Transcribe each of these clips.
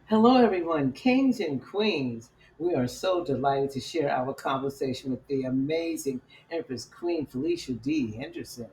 Hello, everyone, kings and queens. We are so delighted to share our conversation with the amazing Empress Queen Felicia D. Henderson,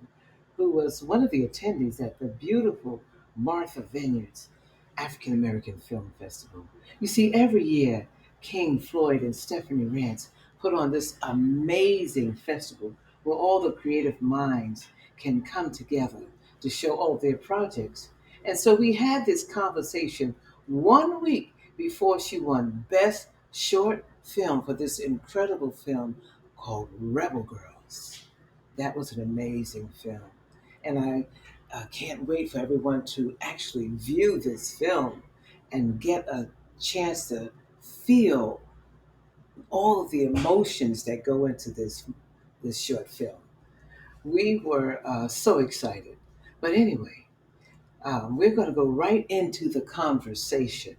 who was one of the attendees at the beautiful Martha Vineyard's African American Film Festival. You see, every year, King Floyd and Stephanie Rance put on this amazing festival where all the creative minds can come together to show all their projects. And so we had this conversation 1 week before she won Best Short Film for this incredible film called Rebel Girls. That was an amazing film. And I can't wait for everyone to actually view this film and get a chance to feel all of the emotions that go into this short film. We were so excited. But anyway, we're going to go right into the conversation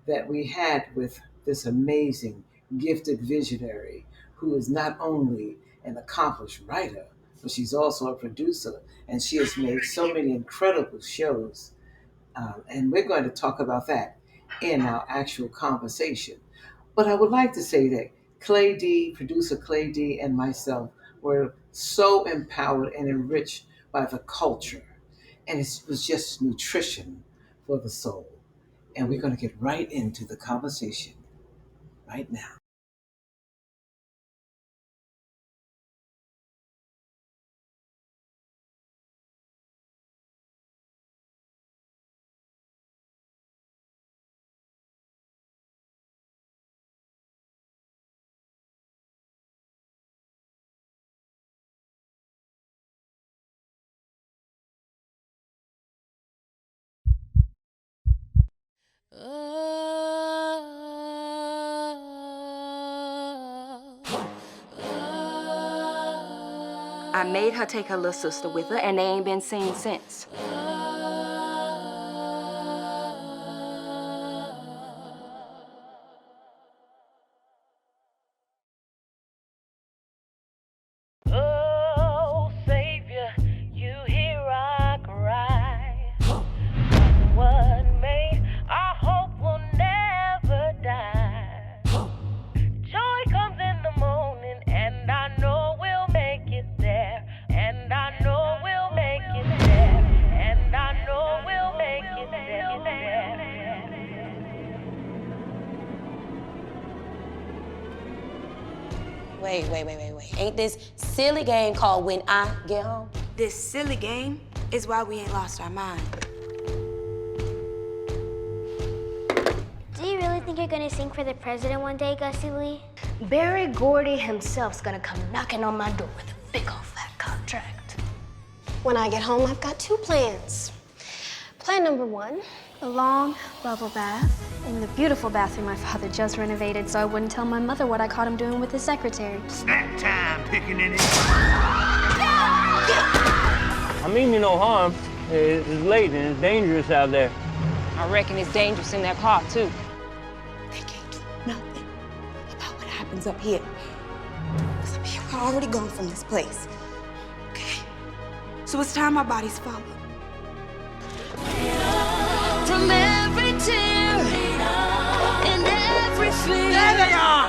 that we had with this amazing, gifted visionary who is not only an accomplished writer, but she's also a producer, and she has made so many incredible shows. And we're going to talk about that in our actual conversation. But I would like to say that Clay D, producer Clay D, and myself were so empowered and enriched by the culture. And it was just nutrition for the soul. And we're going to get right into the conversation right now. I made her take her little sister with her, and they ain't been seen since. Oh, Savior, you hear I cry. What may our hope will never die. Joy comes in the morning, and I know we'll make it there. And I know we'll make it there. And I know we'll make it there. Wait. Ain't this silly game called When I Get Home? This silly game is why we ain't lost our mind. Do you really think you're gonna sing for the president one day, Gussie Lee? Barry Gordy himself's gonna come knocking on my door with a big old fat contract. When I get home, I've got two plans. Plan number one, A long bubble bath in the beautiful bathroom my father just renovated so I wouldn't tell my mother what I caught him doing with his secretary. Snack time, picking in it. I mean you no harm. It's late and it's dangerous out there. I reckon it's dangerous in that car, too. They can't do nothing about what happens up here. Because up here, we're already gone from this place. Okay? So it's time our bodies follow. From every tear and every fear. There they are!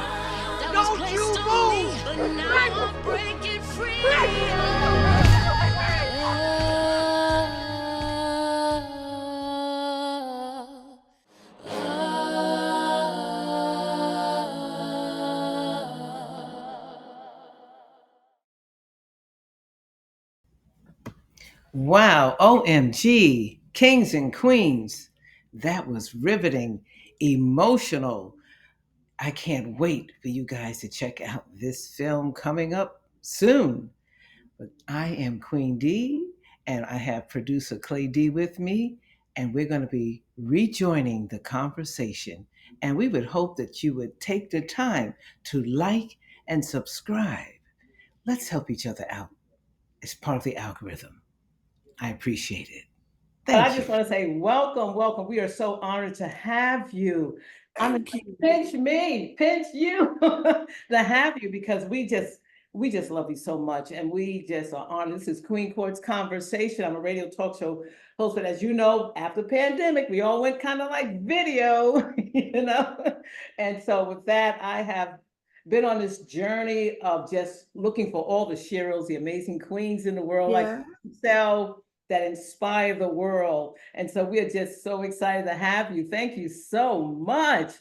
That Don't was you placed on me, move! but now I'm breaking free. Wow, OMG, kings and queens. That was riveting, emotional. I can't wait for you guys to check out this film coming up soon. But I am Queen D, and I have producer Clay D with me, and we're going to be rejoining the conversation. And we would hope that you would take the time to like and subscribe. Let's help each other out. It's part of the algorithm. I appreciate it. Thank I you. just want to say welcome, welcome. We are so honored to have you. I'm gonna pinch me, pinch you to have you because we just love you so much, and we just are honored. This is Queen Court's Conversation. I'm a radio talk show host, but as you know, after pandemic, we all went kind of like video, you know? And so with that, I have been on this journey of just looking for all the Sheryls, the amazing queens in the world, like Yeah. yourself, that inspire the world. And so we are just so excited to have you. Thank you so much.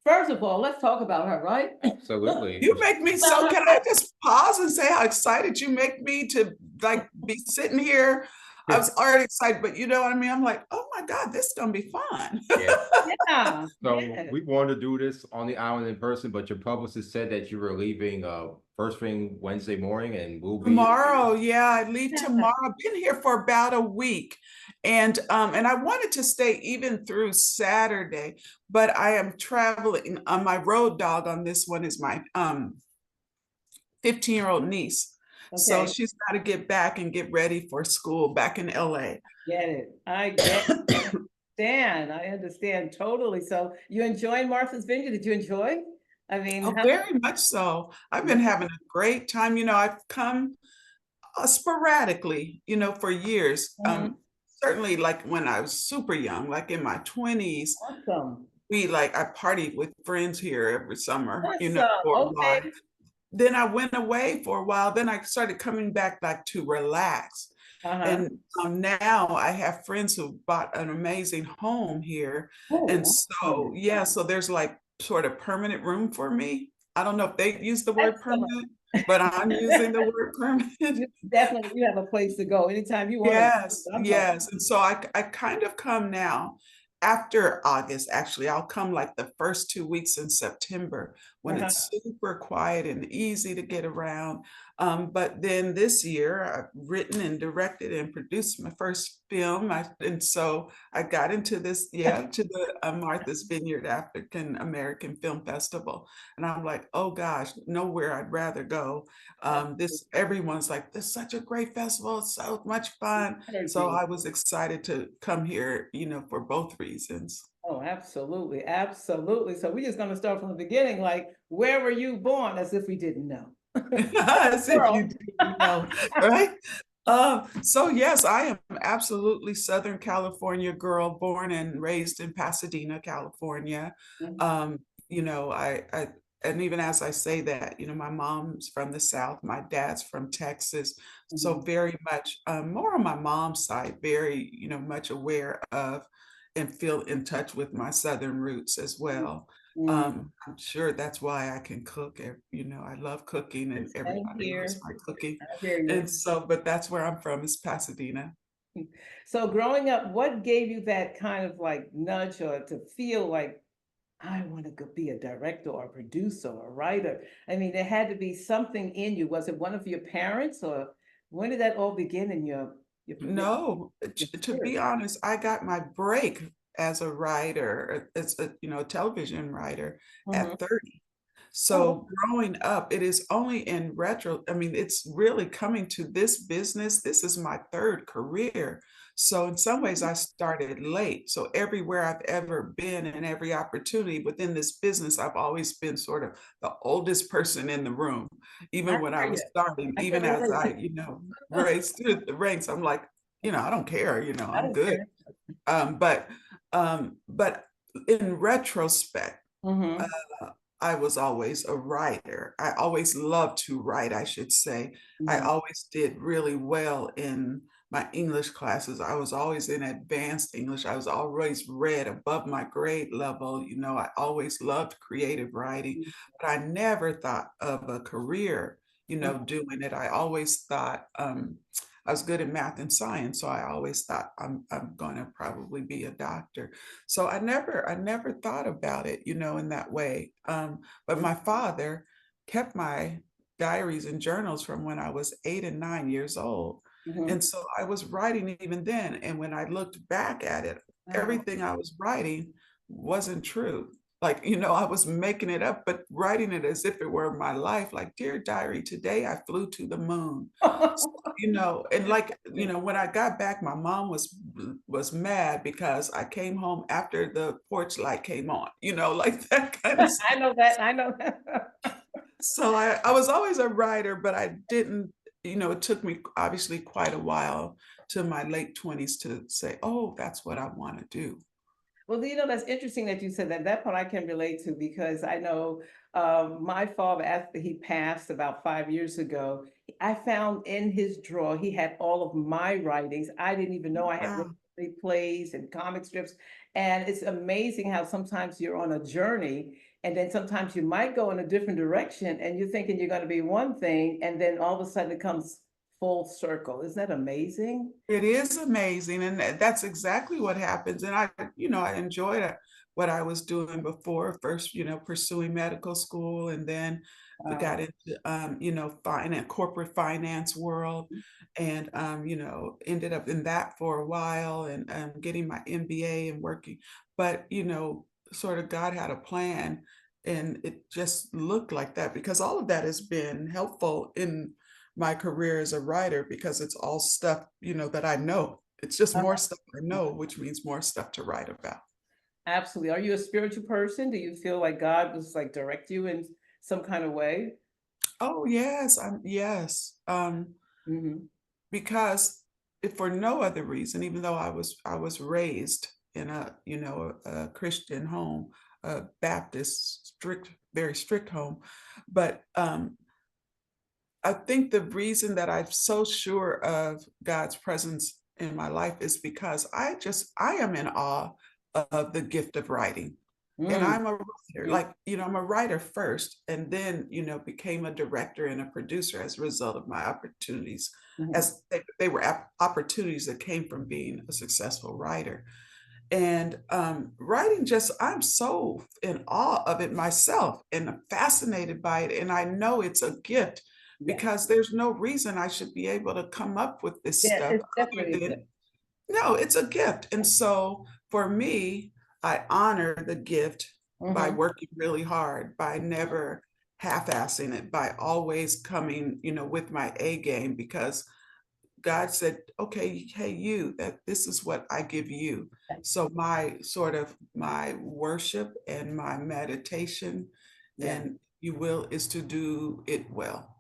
First of all, let's talk about her, right? Absolutely. You make me so, can I just pause and say how excited you make me to like be sitting here? I was already excited, but you know what I mean? I'm like, oh my God, this is gonna be fun. Yeah. So Yeah. we wanted to do this on the island in person, but your publicist said that you were leaving first thing Wednesday morning, and we'll be Tomorrow, yeah, I leave tomorrow. I've been here for about a week, and I wanted to stay even through Saturday, but I am traveling. My road dog on this one is my 15-year-old niece. So Okay. she's got to get back and get ready for school back in LA. Get it. I get it. I understand totally. So you enjoying Martha's Vineyard? Did you enjoy? I mean, Oh, how very much so. I've been having a great time. You know, I've come sporadically, you know, for years. Mhm. Certainly like when I was super young, like in my 20s, Awesome. I partied with friends here every summer, you know, Awesome. for a while. Okay. Then I went away for a while. Then I started coming back like to relax. Uh-huh. And now I have friends who bought an amazing home here. And so, awesome. yeah, so there's like sort of permanent room for me. I don't know if they use the word Excellent. permanent, but I'm using the word permanent. Definitely, you have a place to go anytime you want. Yes, yes. And so I kind of come now after August, actually. I'll come like the first 2 weeks in September when it's super quiet and easy to get around. But then this year, I've written and directed and produced my first film. And so I got into this, to the Martha's Vineyard African American Film Festival. And I'm like, oh gosh, nowhere I'd rather go. Everyone's like, this is such a great festival. It's so much fun. So I was excited to come here, you know, for both reasons. Oh, absolutely. Absolutely. So we're just going to start from the beginning. Like, where were you born? As if we didn't know. As if you didn't know, right? So yes, I am absolutely Southern California girl, born and raised in Pasadena, California. You know, and even as I say that, you know, my mom's from the South, my dad's from Texas. So very much more on my mom's side, very, you know, much aware of and feel in touch with my Southern roots as well. I'm sure that's why I can cook. You know, I love cooking and everybody loves my cooking. And so, but that's where I'm from, is Pasadena. So growing up, what gave you that kind of like nudge or to feel like, I want to be a director or a producer or a writer? I mean, there had to be something in you. Was it one of your parents, or when did that all begin in your No, to be honest, I got my break as a writer, as a, you know, a television writer at 30. So growing up, it is only in retro, I mean, it's really coming to this business. This is my third career. So in some ways I started late. So everywhere I've ever been and every opportunity within this business, I've always been sort of the oldest person in the room. Even when I was starting, even as I, you know, raced through the ranks, I'm like, you know, I don't care, you know, I'm good. But in retrospect, I was always a writer. I always loved to write, I should say. I always did really well in my English classes. I was always in advanced English. I was always read above my grade level. You know, I always loved creative writing, but I never thought of a career, you know, doing it. I always thought, I was good at math and science, so I always thought I'm going to probably be a doctor. So I never thought about it, you know, in that way. But my father kept my diaries and journals from when I was 8 and 9 years old. And so I was writing even then. And when I looked back at it, everything I was writing wasn't true. Like, you know, I was making it up, but writing it as if it were my life. Like, dear diary, today I flew to the moon. So, you know, and like, you know, when I got back, my mom was mad because I came home after the porch light came on, you know, like that kind of stuff. I know that. So I was always a writer, but I didn't, it took me obviously quite a while to my late 20s to say, oh, that's what I want to do. Well, that's interesting that you said that. That part I can relate to because I know my father, after he passed about 5 years ago, I found in his drawer, he had all of my writings. I didn't even know I had Wow. written plays and comic strips. And it's amazing how sometimes you're on a journey and then sometimes you might go in a different direction and you're thinking you're going to be one thing. And then all of a sudden it comes full circle. Isn't that amazing? It is amazing. And that's exactly what happens. And I enjoyed what I was doing before, first, pursuing medical school, and then got into, finance, corporate finance world, and, ended up in that for a while and getting my MBA and working. But, sort of God had a plan and it just looked like that because all of that has been helpful in my career as a writer because it's all stuff, that I know. It's just more stuff I know, which means more stuff to write about. Absolutely. Are you a spiritual person? Do you feel like God was like direct you in some kind of way? Oh, yes, yes. Because if for no other reason, even though I was raised in a Christian home, a Baptist strict, very strict home, but I think the reason that I'm so sure of God's presence in my life is because I am in awe of the gift of writing. And I'm a writer, like, I'm a writer first, and then, became a director and a producer as a result of my opportunities, as they were opportunities that came from being a successful writer. And writing I'm so in awe of it myself and fascinated by it. And I know it's a gift because there's no reason I should be able to come up with this Yeah, stuff it's other definitely a than, gift. no, it's a gift. And so for me, I honor the gift by working really hard, by never half-assing it, by always coming, with my A game because God said, okay, hey, that this is what I give you. So my worship and my meditation and you will is to do it well.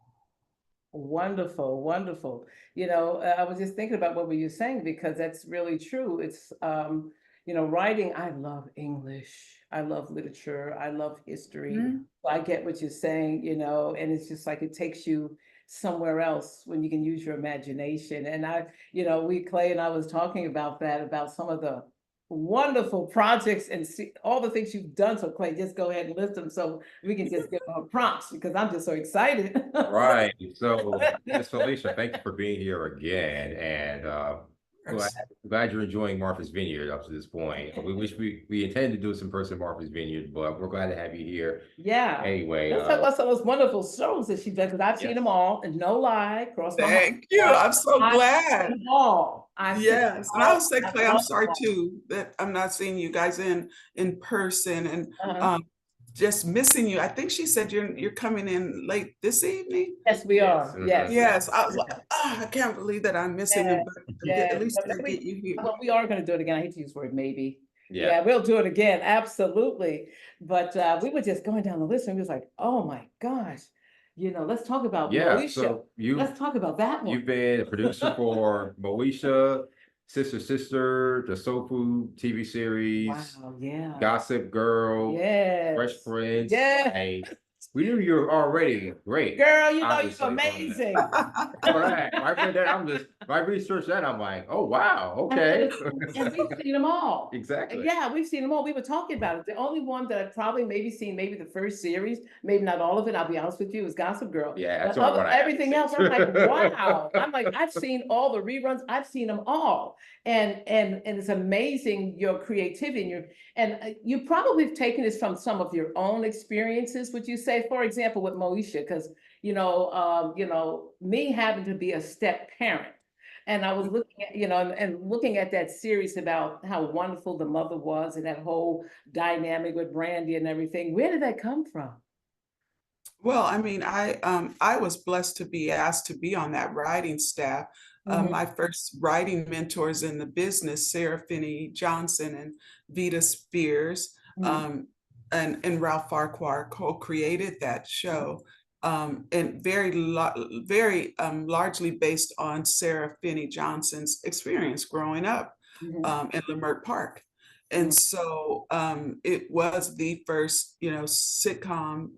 Wonderful, wonderful. I was just thinking about what were you saying because that's really true. It's writing, I love English. I love literature. I love history. I get what you're saying, and it's just like it takes you somewhere else when you can use your imagination. And Clay and I was talking about that, about some of the wonderful projects and see all the things you've done. So Clay, just go ahead and list them so we can just give them prompts because I'm just so excited. Right. So, Miss Felicia, thank you for being here again. And glad you're enjoying Martha's Vineyard up to this point. We wish we intended to do some person Martha's Vineyard, but we're glad to have you here. Yeah. Anyway, let's talk about some of those wonderful shows that she's done because I've seen them all, and no lie, cross my heart. Thank you. I'm so glad. I've seen them all. Yes, and I would say, Clay, I'm sorry too that I'm not seeing you guys in person and just missing you. I think she said you're coming in late this evening. Yes, we are. Yes. Yes. I was like, I can't believe that I'm missing them, but at least I get you here. Well, we are going to do it again. I hate to use the word maybe. Yeah, we'll do it again. Absolutely. But we were just going down the list and we was like, oh my gosh, let's talk about Moesha. So let's talk about that one. You've been a producer for Moesha, Sister, the Soul Food TV series. Wow, yeah. Gossip Girl. Yes. Fresh Prince. Yeah. Hey, we knew you were already great. Girl, you're amazing. I researched that. I'm like, oh wow, okay. And we've seen them all. Exactly. Yeah, we've seen them all. We were talking about it. The only one that I've probably maybe seen, maybe the first series, maybe not all of it. I'll be honest with you, is Gossip Girl. Yeah, that's all everything else. I'm like, wow. I'm like, I've seen all the reruns. I've seen them all, and it's amazing your creativity and you probably have taken this from some of your own experiences. Would you say, for example, with Moesha, because me having to be a step parent. And I was looking at, and looking at that series about how wonderful the mother was and that whole dynamic with Brandy and everything. Where did that come from? Well, I mean, I was blessed to be asked to be on that writing staff. My first writing mentors in the business, Sarah Finney Johnson and Vita Spears, and Ralph Farquhar co-created that show. and very largely based on Sarah Finney Johnson's experience growing up in Leimert Park. And so it was the first, sitcom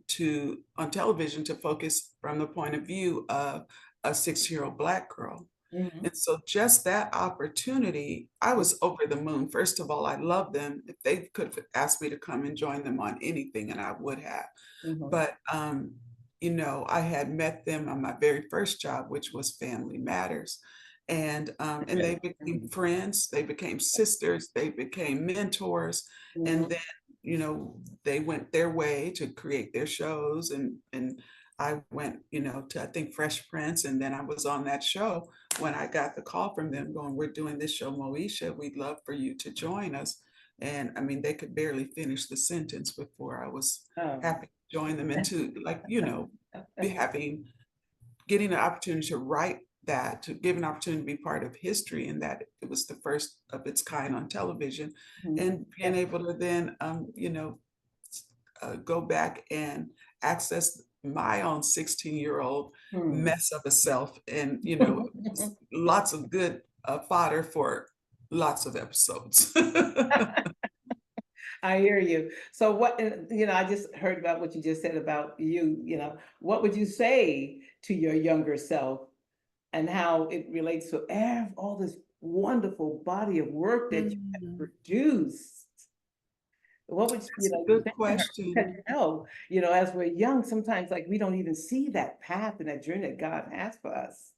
on television to focus from the point of view of a 6-year-old Black girl. And so just that opportunity, I was over the moon. First of all, I love them. If they could have asked me to come and join them on anything, and I would have. But I had met them on my very first job, which was Family Matters. And they became friends, they became sisters, they became mentors. And then, they went their way to create their shows. And I went, to, I think, Fresh Prince. And then I was on that show when I got the call from them going, we're doing this show, Moesha, we'd love for you to join us. And I mean, they could barely finish the sentence before I was happy to join them into, like, getting an opportunity to write that, to give an opportunity to be part of history, and that it was the first of its kind on television, and being able to then, go back and access my own 16-year-old mess of a self, and, lots of good fodder for lots of episodes. I hear you. So what, I just heard about what you just said about you, what would you say to your younger self and how it relates to all this wonderful body of work that you have produced? What would good question. As we're young, sometimes like we don't even see that path and that journey that God has for us.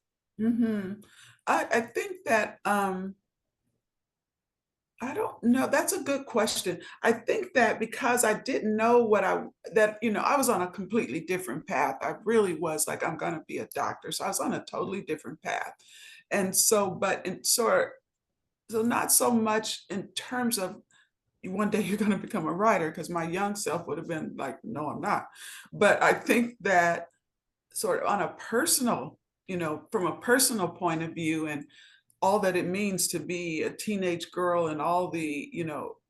I think that I don't know. That's a good question. I think that because I didn't know I was on a completely different path. I really was like, I'm going to be a doctor. So I was on a totally different path. And so, so not so much in terms of one day you're going to become a writer, because my young self would have been like, no, I'm not. But I think that sort of on a personal, from a personal point of view, and all that it means to be a teenage girl, and all the,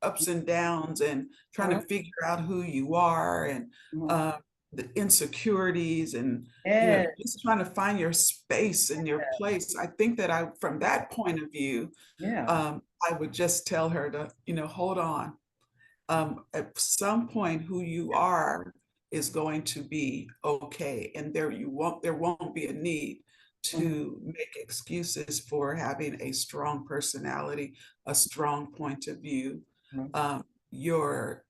ups and downs, and trying to figure out who you are, and the insecurities, and just trying to find your space and your place. I think that from that point of view, I would just tell her to, hold on. At some point, who you are is going to be okay, and there won't be a need to make excuses for having a strong personality, a strong point of view, your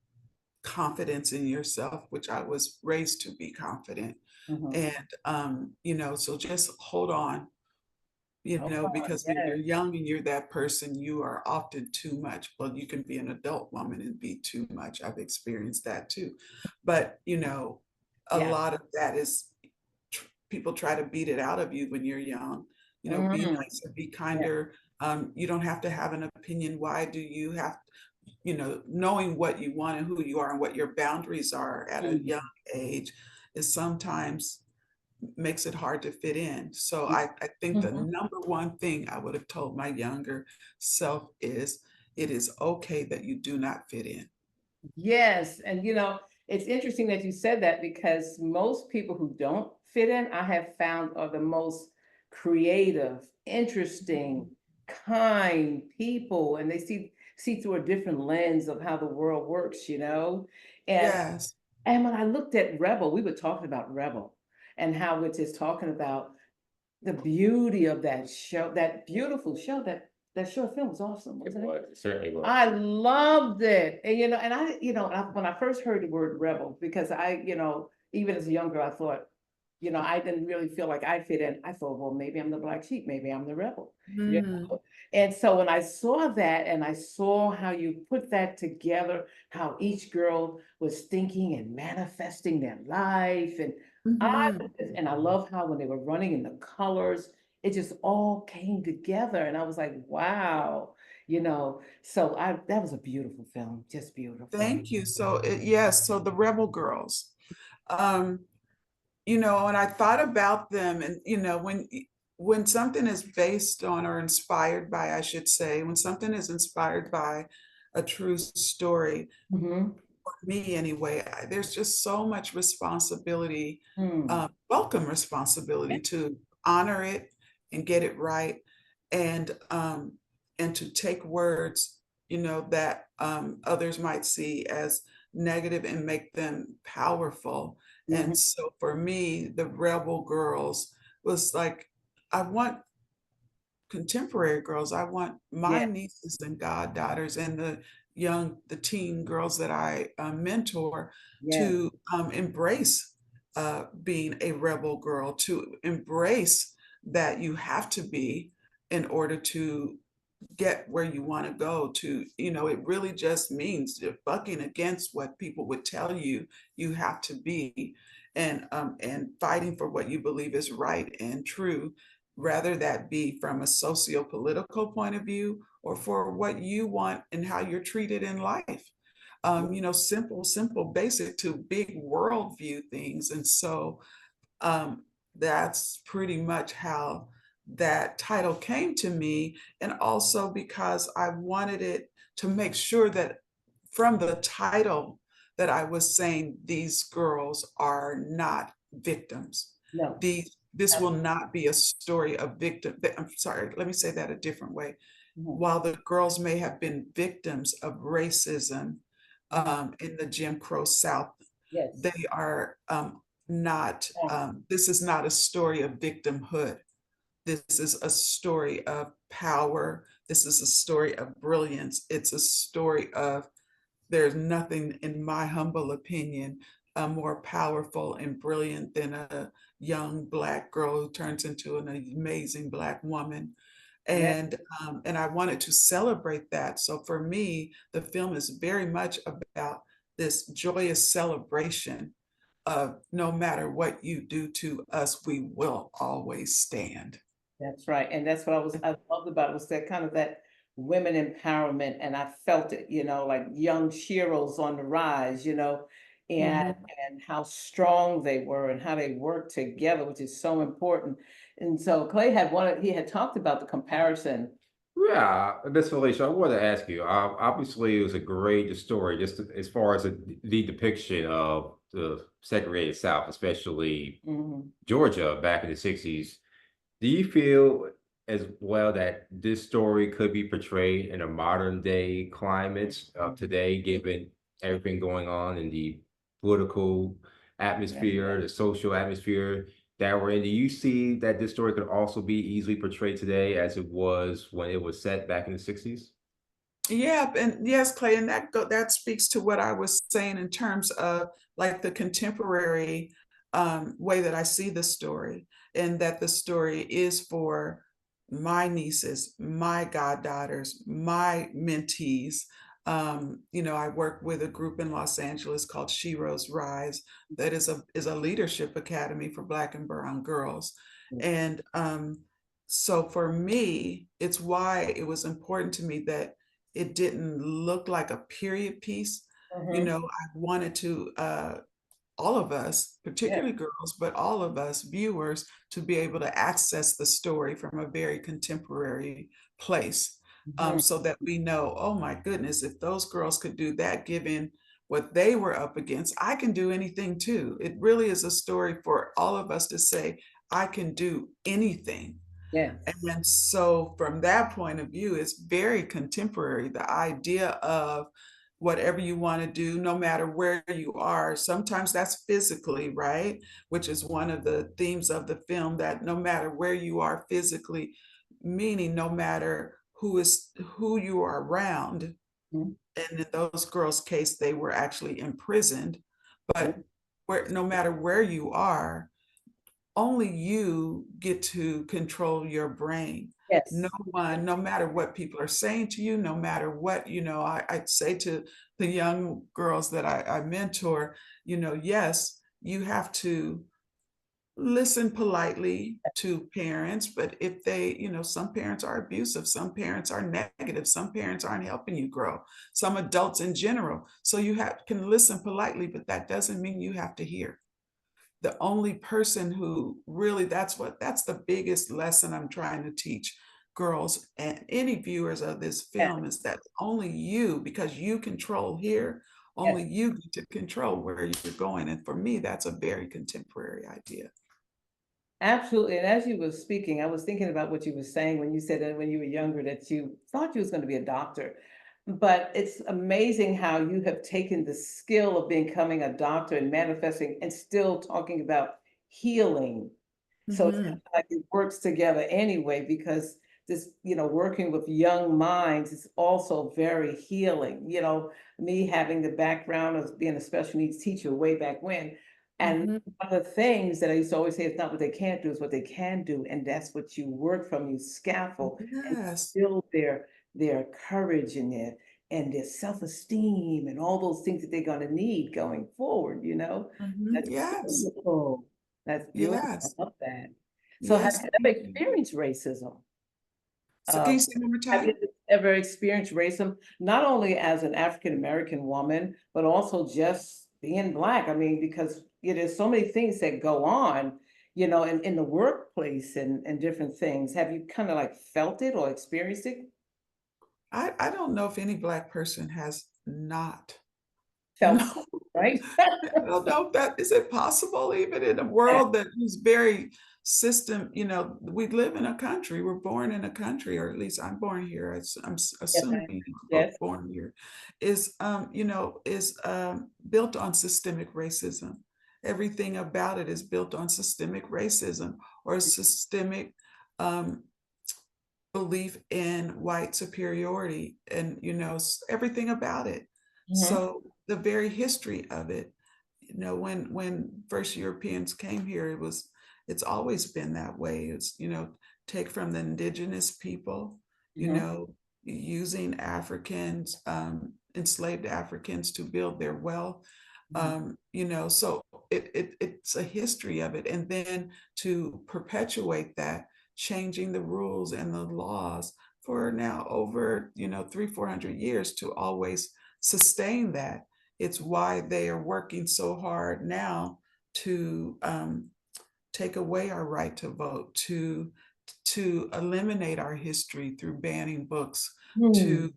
confidence in yourself, which I was raised to be confident. And, so just hold on, because when you're young and you're that person, you are often too much. Well, you can be an adult woman and be too much. I've experienced that too. But, a lot of that is people try to beat it out of you when you're young. Be nicer, be kinder. You don't have to have an opinion. Why do you have, knowing what you want and who you are and what your boundaries are at a young age is sometimes makes it hard to fit in. So I think the number one thing I would have told my younger self is, it is okay that you do not fit in. Yes. And it's interesting that you said that, because most people who don't fit in, I have found, are the most creative, interesting, kind people, and they see through a different lens of how the world works, And when I looked at Rebel, we were talking about Rebel, and how it is talking about the beauty of that show, that beautiful show, that short film was awesome. Wasn't it? It certainly was. I loved it. And, when I first heard the word rebel, because even as a young girl, I thought, I didn't really feel like I fit in. I thought, well, maybe I'm the black sheep, maybe I'm the rebel. And so when I saw that, and I saw how you put that together, how each girl was thinking and manifesting their life, and I love how when they were running in the colors, it just all came together, and I was like, wow, so that was a beautiful film, just beautiful. Thank you. So yes, so the Rebel Girls, and I thought about them, and when something is based on, or inspired by, I should say, when something is inspired by a true story, for me anyway, there's just so much responsibility welcome responsibility to honor it and get it right, and to take words, that others might see as negative and make them powerful. Mhm. And so for me, the Rebel Girls was like, I want contemporary girls. I want my Yeah, nieces and goddaughters and the teen girls that I mentor yeah, to embrace being a rebel girl, to embrace that you have to be in order to get where you want to go to, it really just means you're bucking against what people would tell you you have to be, and fighting for what you believe is right and true, rather that be from a socio-political point of view or for what you want and how you're treated in life. Simple, basic to big worldview things. And so um, that's pretty much how that title came to me. And also because I wanted it to make sure that from the title that I was saying these girls are not victims. no. This will not be a story of victim. I'm sorry, let me say that a different way. Mhm. While the girls may have been victims of racism in the Jim Crow South, Yes. they are not, Yeah. this is not a story of victimhood. This is a story of power. This is a story of brilliance. It's a story of there's nothing, in my humble opinion, more powerful and brilliant than a young Black girl who turns into an amazing Black woman. Yeah. And I wanted to celebrate that. So for me, the film is very much about this joyous celebration of no matter what you do to us, we will always stand. That's right. And that's what I loved about it, was that kind of that women empowerment. And I felt it, like young Sheroes on the rise, and Mhm. and how strong they were and how they worked together, which is so important. And so Clay he had talked about the comparison. Yeah, Miss Felicia, I want to ask you. Obviously, it was a great story, just as far as the depiction of the segregated South, especially Mhm. Georgia back in the '60s. Do you feel as well that this story could be portrayed in a modern day climate of today, given everything going on in the political atmosphere, the social atmosphere that we're in? Do you see that this story could also be easily portrayed today as it was when it was set back in the '60s? Yeah, and yes, Clay, and that speaks to what I was saying in terms of like the contemporary way that I see the story, and that the story is for my nieces, my goddaughters, my mentees. I work with a group in Los Angeles called Sheroes Rise, that is a leadership academy for Black and Brown girls, and so for me, it's why it was important to me that it didn't look like a period piece. Mhm. I wanted to, all of us, Yeah. particularly girls, but all of us viewers, to be able to access the story from a very contemporary place, Mhm. so that we know, oh my goodness, if those girls could do that, given what they were up against, I can do anything too. It really is a story for all of us to say, I can do anything. Yes. And so, from that point of view, it's very contemporary. The idea of whatever you want to do, no matter where you are, sometimes that's physically, right? Which is one of the themes of the film, that no matter where you are physically, meaning no matter who you are around. Mhm. And in those girls' case, they were actually imprisoned. But no matter where you are, only you get to control your brain. No Yes. one, no matter what people are saying to you, no matter what, I'd say to the young girls that I mentor, yes, you have to listen politely to parents, but if they, some parents are abusive, some parents are negative, some parents aren't helping you grow, some adults in general. So can listen politely, but that doesn't mean you have to hear. The only person who really, that's the biggest lesson I'm trying to teach girls and any viewers of this Yeah. film, is that only you, because you control here, only Yes. you get to control where you're going. And for me, that's a very contemporary idea. Absolutely. And as you were speaking, I was thinking about what you were saying when you said that when you were younger that you thought you was going to be a doctor. But it's amazing how you have taken the skill of becoming a doctor and manifesting and still talking about healing. So it's kind Mhm. of like it works together anyway, because this, working with young minds is also very healing. Me having the background of being a special needs teacher way back when. And Mhm. one of the things that I used to always say is not what they can't do, is what they can do. And that's what you work from, you scaffold and Yes. build their courage and their self-esteem and all those things that they're going to need going forward. Mhm. That's Yes. beautiful. That's beautiful. I Yes. love that. So have Yes. you ever experienced racism? So can you say it one more Have you time? ever experienced racism, not only as an African American woman, but also just being Black? I mean, because there's so many things that go on, in the workplace and different things. Have you kind of like felt it or experienced it? I don't know if any Black person has not. Felt No, it, right? I don't know if that is it possible even in a Yeah. world that is very we live in a country, we're born in a country, or at least I'm born here. Yes, Assuming we're yes. both born here, is built on systemic racism. Everything about it is built on systemic racism or systemic um, belief in white superiority and everything about it. Mhm. So the very history of it, when first Europeans came here, it's always been that way. It's take from the indigenous people, you Mhm. know using Africans, enslaved Africans to build their wealth. Mhm. So it's a history of it, and then to perpetuate that, changing the rules and the laws for now over 300-400 years to always sustain that. It's why they are working so hard now to take away our right to vote, to eliminate our history through banning books, Hmm. to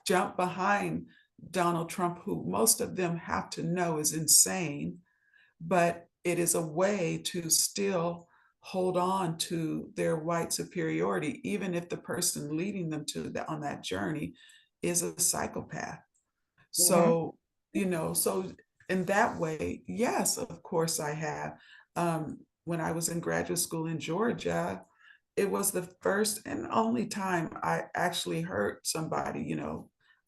jump behind Donald Trump, who most of them have to know is insane, but it is a way to still hold on to their white superiority, even if the person leading them on that journey is a psychopath. Mhm. So, so in that way, yes, of course I have. When I was in graduate school in Georgia, it was the first and only time I actually heard somebody, a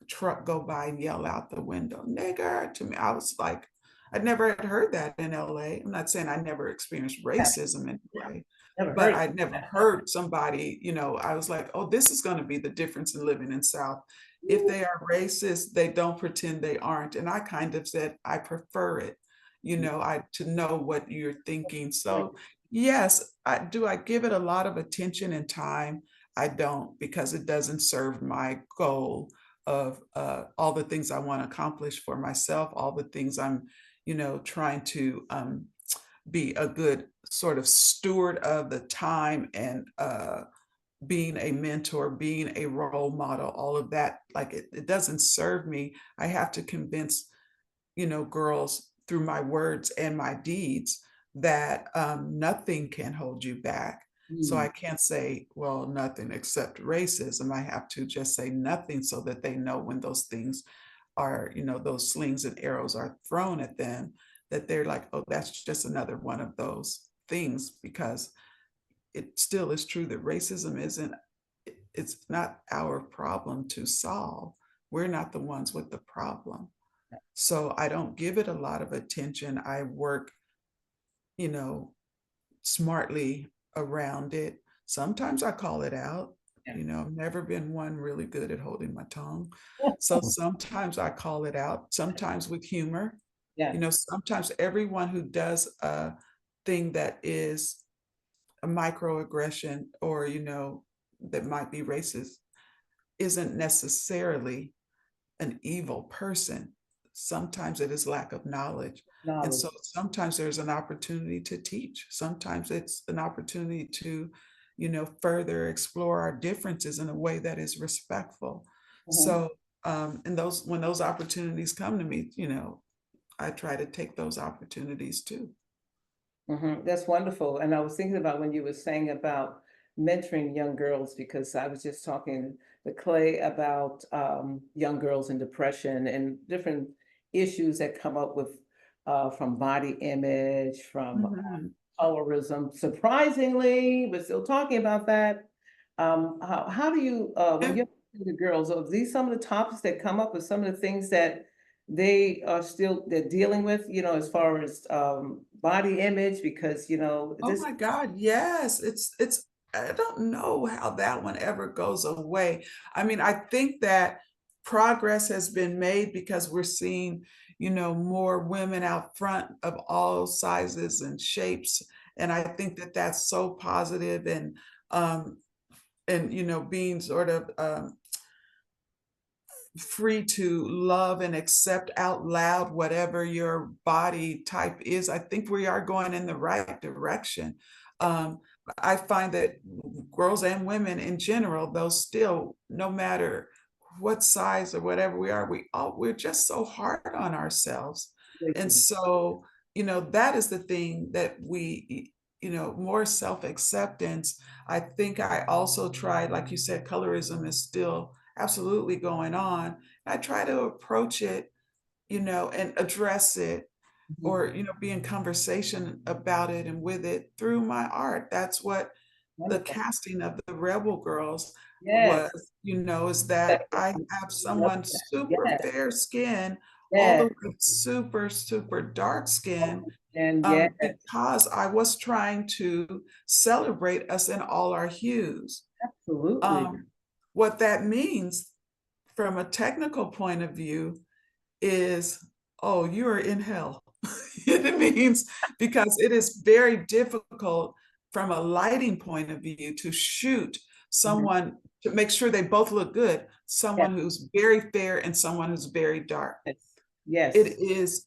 truck go by and yell out the window, nigger to me. I was like, I never had heard that in LA. I'm not saying I never experienced Yeah. racism in Yeah. LA, Never but heard I'd never that. heard somebody, I was like, oh, this is going to be the difference in living in South. If they are racist, they don't pretend they aren't. And I kind of said, I prefer it, I to know what you're thinking. So yes, I give it a lot of attention and time? I don't, because it doesn't serve my goal of all the things I want to accomplish for myself, all the things I'm, trying to be a good sort of steward of the time, and being a mentor, being a role model, all of that. Like it doesn't serve me. I have to convince girls through my words and my deeds that nothing can hold you back. So Mm. I can't say, well, nothing except racism. I have to just say nothing so that they know when those things are, those slings and arrows are thrown at them, that they're like, oh, that's just another one of those things, because it still is true that racism isn't, it's not our problem to solve. We're not the ones with the problem. So I don't give it a lot of attention. I work, you know, smartly around it. Sometimes I call it out. Yeah. I've never been one really good at holding my tongue. So sometimes I call it out, sometimes with humor. Yeah. Sometimes everyone who does a thing that is a microaggression, or, that might be racist, isn't necessarily an evil person. Sometimes it is lack of knowledge. And Knowledge. so sometimes there's an opportunity to teach. Sometimes it's an opportunity to, further explore our differences in a way that is respectful. Mhm. So, and when those opportunities come to me, I try to take those opportunities too. That's wonderful. And I was thinking about when you were saying about mentoring young girls, because I was just talking to Clay about young girls and depression and different issues that come up with from body image, from Mhm. colorism. Surprisingly, we're still talking about that. How do you, when And you're with the girls, are these some of the topics that come up with some of the things that they are still they're dealing with, as far as body image, because oh this my God, yes, it's I don't know how that one ever goes away. I mean, I think that progress has been made because we're seeing, more women out front of all sizes and shapes. And I think that that's so positive um and being sort of free to love and accept out loud whatever your body type is. I think we are going in the right direction. Um, I find that girls and women in general, though, still, no matter what size or whatever we are, we're just so hard on ourselves. And so, that is the thing that more self-acceptance. I think I also tried, like you said, colorism is still absolutely going on. I try to approach it, and address it, or, be in conversation about it and with it through my art. That's what the wonderful. casting of the Rebel Girls Yes. was, is that I have Love someone that. super Yes. fair skin, all the Yes. way super, super dark skin, And yes, because I was trying to celebrate us in all our hues. absolutely. Um, what that means from a technical point of view is, oh, you are in hell. It means because it is very difficult from a lighting point of view to shoot Mhm. someone to make sure they both look good, Yes. someone who's very fair and someone who's very dark. Yes. It Yes. is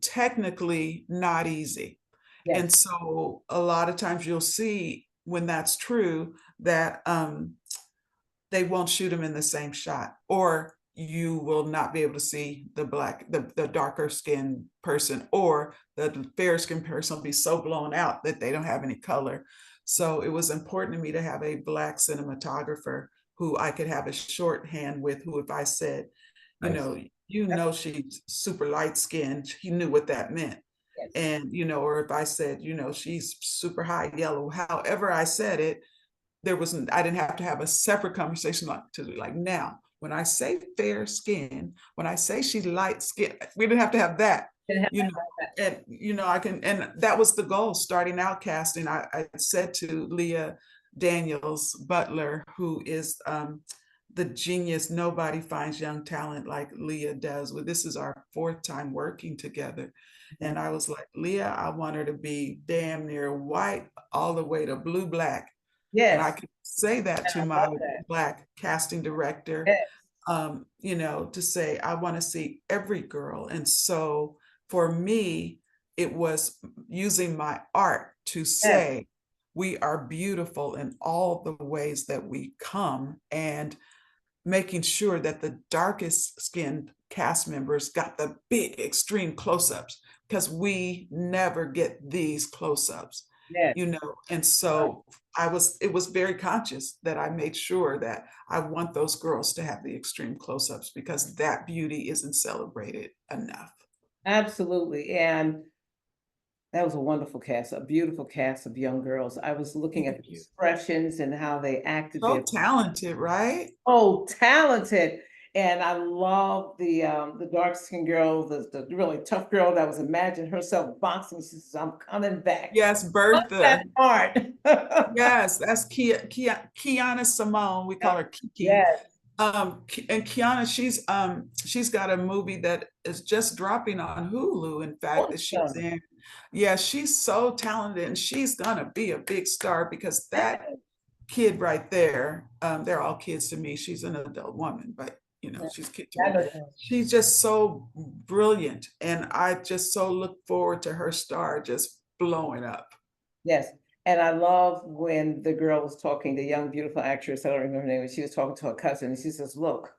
technically not easy. And Yes. so a lot of times you'll see when that's true that they won't shoot them in the same shot, or you will not be able to see the darker skinned person, or the fair skinned person will be so blown out that they don't have any color. So it was important to me to have a Black cinematographer who I could have a shorthand with, who, if I said, Nice. she's super light skinned, he knew what that meant. Yes. And, or if I said, she's super high yellow, however I said it, I didn't have to have a separate conversation like now. When I say fair skin, when I say she's light skin, we didn't have to have that. You know, and I can, and that was the goal starting out casting. I said to Leah Daniels Butler, who is the genius. Nobody finds young talent like Leah does. Well, this is our fourth time working together. And I was like, Leah, I want her to be damn near white all the way to blue black. And I Yes. could say that And to I my love that. Black casting director, Yes. to say, I want to see every girl. And so for me, it was using my art to Yes. say, we are beautiful in all the ways that we come, and making sure that the darkest skinned cast members got the big extreme close-ups, because we never get these close-ups, Yes. and so it was very conscious that I made sure that I want those girls to have the extreme close-ups, because that beauty isn't celebrated enough. Absolutely. And that was a wonderful cast, a beautiful cast of young girls. I was looking at Thank the you. expressions and how they acted So their talented, right? oh, talented. And I love the dark skinned girl, the really tough girl that was imagining herself boxing. She says, I'm coming back. Yes, Love that Bertha. part. Yes, that's Kiana Simone. We call her Kiki. Yes. And Kiana, she's got a movie that is just dropping on Hulu, in fact, that she's Awesome. in. Yeah, she's so talented, and she's gonna be a big star, because that kid right there, they're all kids to me. She's an adult woman, but she's a kid to me. She's just so brilliant, and I just so look forward to her star just blowing up. Yes. And I love when the girl was talking, the young, beautiful actress, I don't remember her name, she was talking to her cousin, and she says, look,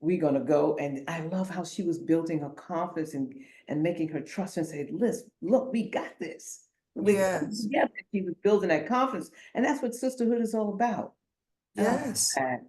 we're gonna go. And I love how she was building her confidence and making her trust and say, listen, look, we got this. Yes. Yeah, she was building that confidence, and that's what sisterhood is all about. And I love Yes. that.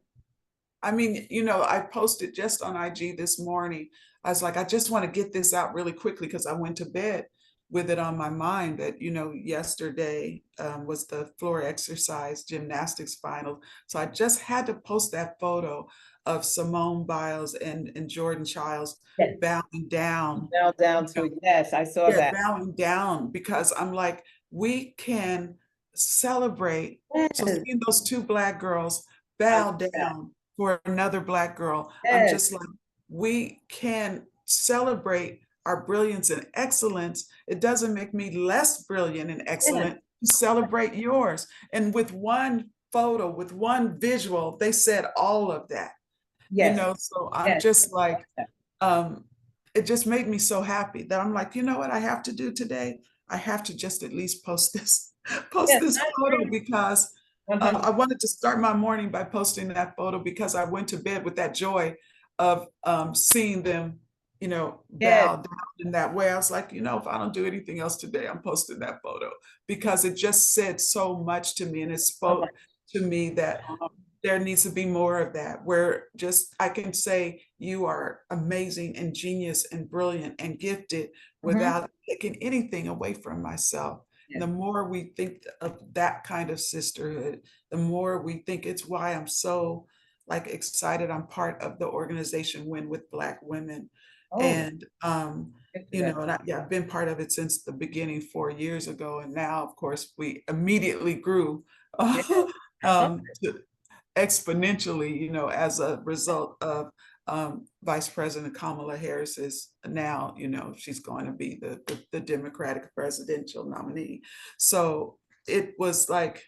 I mean, I posted just on IG this morning. I was like, I just want to get this out really quickly because I went to bed with it on my mind that, yesterday was the floor exercise gymnastics final. So I just had to post that photo of Simone Biles and Jordan Childs Yes. bowing down. Bow down to it. Yes, I saw Yeah, that. bowing down because I'm like, we can celebrate. So Yes. seeing those two Black girls I bow love that. down for another Black girl, I'm Yes. just like, we can celebrate our brilliance and excellence. It doesn't make me less brilliant and Yes. excellent to celebrate yours. And with one photo, with one visual, they said all of that. Yes. So I'm Yes. just like, it just made me so happy that I'm like, you know what I have to do today? I have to just at least post this, Yes, I photo agree. because 100. I wanted to start my morning by posting that photo because I went to bed with that joy of seeing them, Yes. bow down in that way. I was like, if I don't do anything else today, I'm posting that photo because it just said so much to me and it spoke to me that there needs to be more of that where just I can say you are amazing and genius and brilliant and gifted without taking anything away from myself. And the more we think of that kind of sisterhood, the more we think it's why I'm so excited I'm part of the organization Win with Black Women. And I've been part of it since the beginning 4 years ago. And now, of course, we immediately grew to exponentially, as a result of Vice President Kamala Harris is now, she's going to be the Democratic presidential nominee. So it was like,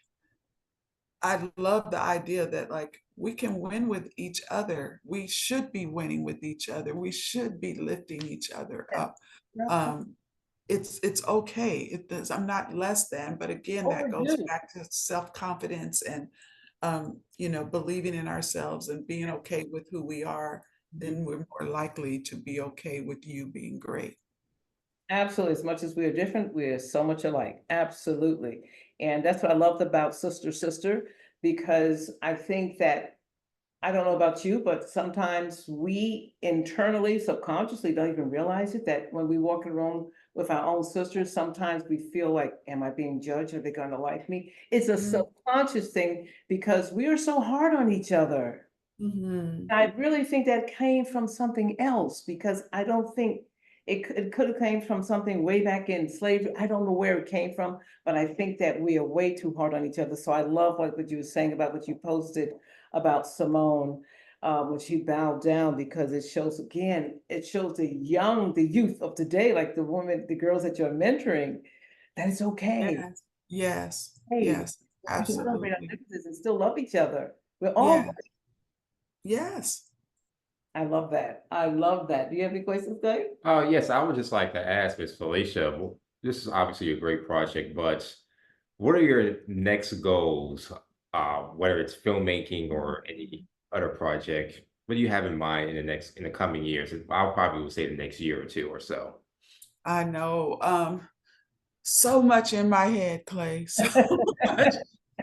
I love the idea that we can win with each other. We should be winning with each other. We should be lifting each other up. It's okay. I'm not less than, but again, that goes back to self-confidence and believing in ourselves and being okay with who we are, then we're more likely to be okay with you being great. Absolutely. As much as we are different, we are so much alike. Absolutely. And that's what I loved about Sister Sister, because I think that, I don't know about you, but sometimes we internally, subconsciously don't even realize it, that when we walk in the room with our own sisters, sometimes we feel like, am I being judged? Are they going to like me? It's a subconscious thing because we are so hard on each other. I really think that came from something else because I don't think it could have came from something way back in slavery. I don't know where it came from, but I think that we are way too hard on each other. So I love what you were saying about what you posted about Simone, when she bowed down, because it shows again, it shows the youth of today, like the women, the girls that you're mentoring, that it's okay. Yes. Hey, Yes. we can celebrate our Absolutely. differences and still love each other. We're all. Yes. Yes. I love that. I love that. Do you have any questions, Dave? Yes, I would just like to ask Ms. Felicia, this is obviously a great project, but what are your next goals, whether it's filmmaking or any other project? What do you have in mind in the coming years? I'll probably would say the next year or two or so. I know. So much in my head, Clay. So much.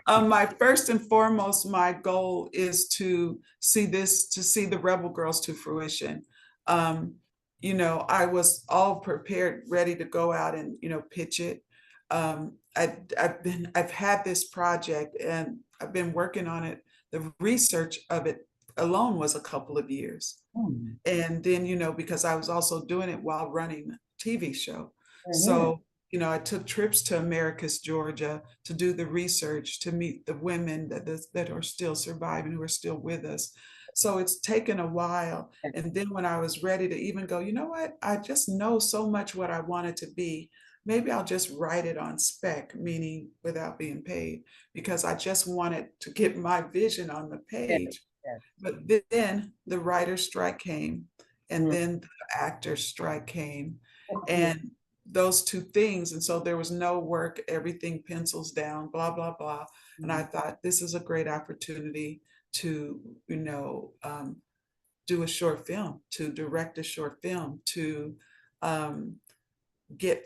My first and foremost, my goal is to see the Rebel Girls to fruition. I was all prepared, ready to go out and, pitch it. I've had this project and I've been working on it. The research of it alone was a couple of years. And then, because I was also doing it while running a TV show. So I took trips to Americus, Georgia to do the research, to meet the women that are still surviving, who are still with us. So it's taken a while. And then when I was ready to even go, you know what, I just know so much what I want it to be. Maybe I'll just write it on spec, meaning without being paid, because I just wanted to get my vision on the page. But then the writer's strike came, and then the actor's strike came. And those two things. And so there was no work, everything pencils down, blah, blah, blah. And I thought this is a great opportunity to, do a short film, to direct a short film, to get,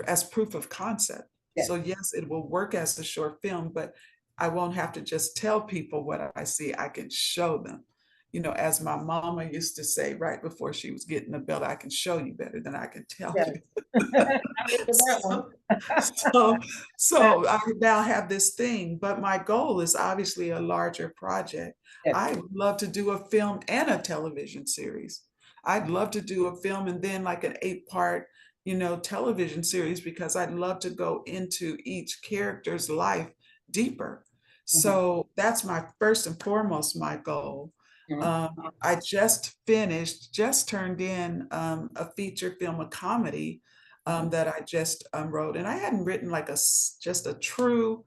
as proof of concept. Yes. So yes, it will work as a short film, but I won't have to just tell people what I see. I can show them. You know, as my mama used to say right before she was getting the belt, I can show you better than I can tell Yes. you. That one. So I now have this thing, but my goal is obviously a larger project. Yes. I would love to do a film and a television series. I'd love to do a film and then like an 8-part, you know, television series, because I'd love to go into each character's life deeper. So that's my first and foremost, my goal. I just turned in a feature film, a comedy that I just wrote, and I hadn't written like just a true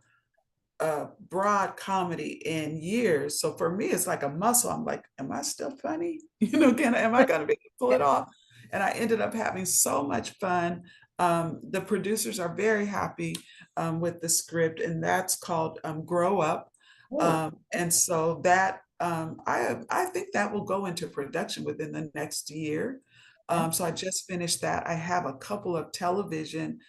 broad comedy in years. So for me, it's like a muscle. I'm like, am I still funny? You know, am I gonna be able to pull it off? And I ended up having so much fun. The producers are very happy with the script, and that's called Grow Up. And so that I think that will go into production within the next year. So I just finished that. I have a couple of television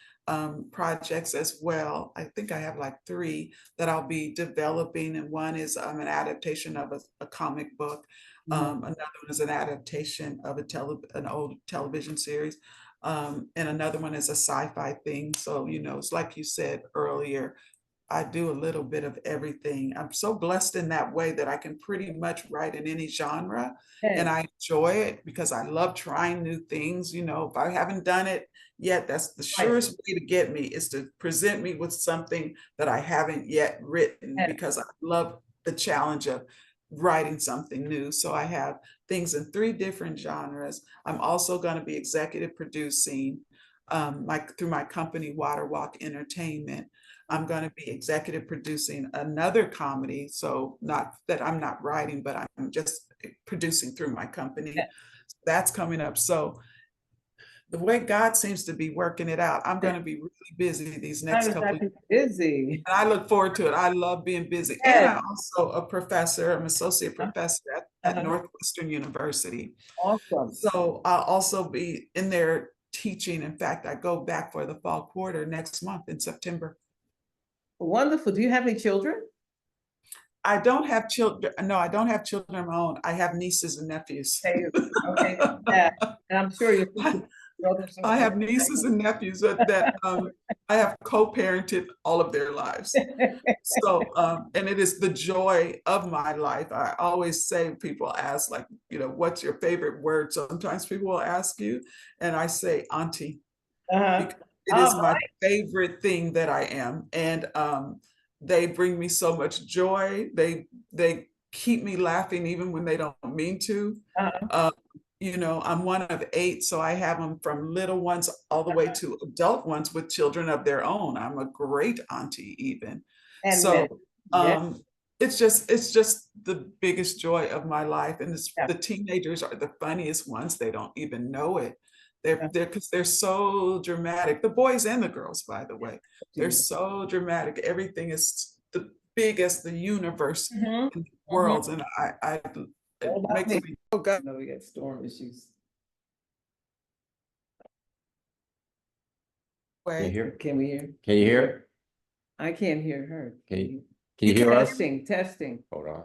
projects as well. I think I have like 3 that I'll be developing, and one is an adaptation of a comic book. Another one is an adaptation of an old television series. And another one is a sci-fi thing. So, you know, it's like you said earlier, I do a little bit of everything. I'm so blessed in that way that I can pretty much write in any genre, and I enjoy it because I love trying new things. You know, if I haven't done it yet, that's the surest way to get me, is to present me with something that I haven't yet written, because I love the challenge of writing something new. So I have things in 3 different genres. I'm also going to be executive producing through my company, Water Walk Entertainment. I'm going to be executive producing another comedy. So not that I'm not writing, but I'm just producing through my company. That's coming up. So the way God seems to be working it out, I'm going to be really busy these next couple of years. Busy. And I look forward to it. I love being busy. And I'm also a professor. I'm associate professor at Northwestern University. Awesome. So I'll also be in there teaching. In fact, I go back for the fall quarter next month in September. Wonderful. Do you have any children? I don't have children. No, I don't have children of my own. I have nieces and nephews. Okay. Yeah. And I'm sure you. I have nieces and nephews that I have co-parented all of their lives. So, and it is the joy of my life. I always say, people ask, like, you know, what's your favorite word? Sometimes people will ask you, and I say auntie. Because it is my favorite thing that I am. And they bring me so much joy. They keep me laughing even when they don't mean to. You know, I'm one of 8, so I have them from little ones all the way to adult ones with children of their own. I'm a great auntie even. And so it's just the biggest joy of my life. And the teenagers are the funniest ones. They don't even know it. They're because they're so dramatic. The boys and the girls, by the way, they're so dramatic. Everything is the biggest, the universe in the world. And it makes me, oh God. No, we got storm issues. Can you hear? Can we hear? Can you hear? I can't hear her. Can you hear us? Testing. Hold on.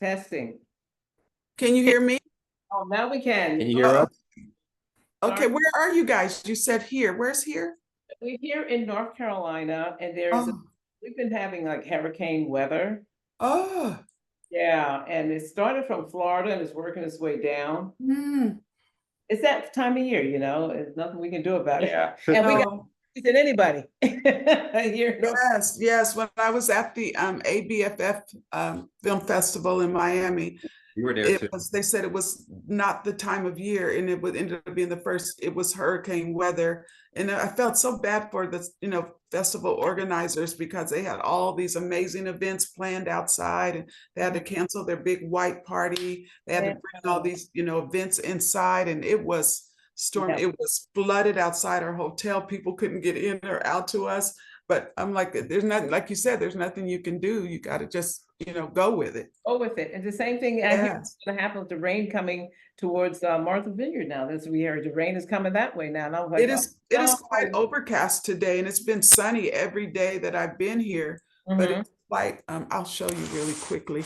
Testing. Can you hear me? Oh, now we can. Can you hear us? Okay, where are you guys? You said here. Where's here? We're here in North Carolina, and we've been having like hurricane weather. Oh. Yeah, and it started from Florida and it's working its way down. It's that time of year, you know, there's nothing we can do about it. And we got anybody. Yes. When I was at the ABFF Film Festival in Miami, you were there too. They said it was not the time of year, and it would end up being it was hurricane weather. And I felt so bad for the, you know, festival organizers, because they had all these amazing events planned outside, and they had to cancel their big white party. They had to bring all these, you know, events inside, and it was storm. It was flooded outside our hotel. People couldn't get in or out to us. but I'm like, there's nothing, like you said, there's nothing you can do. You got to just, go with it. Go with it. And the same thing I hear Yes. is going to happen with the rain coming towards Martha Vineyard now. That's we heard the rain is coming that way now. And I was like, It is quite overcast today, and it's been sunny every day that I've been here. But it's like, I'll show you really quickly.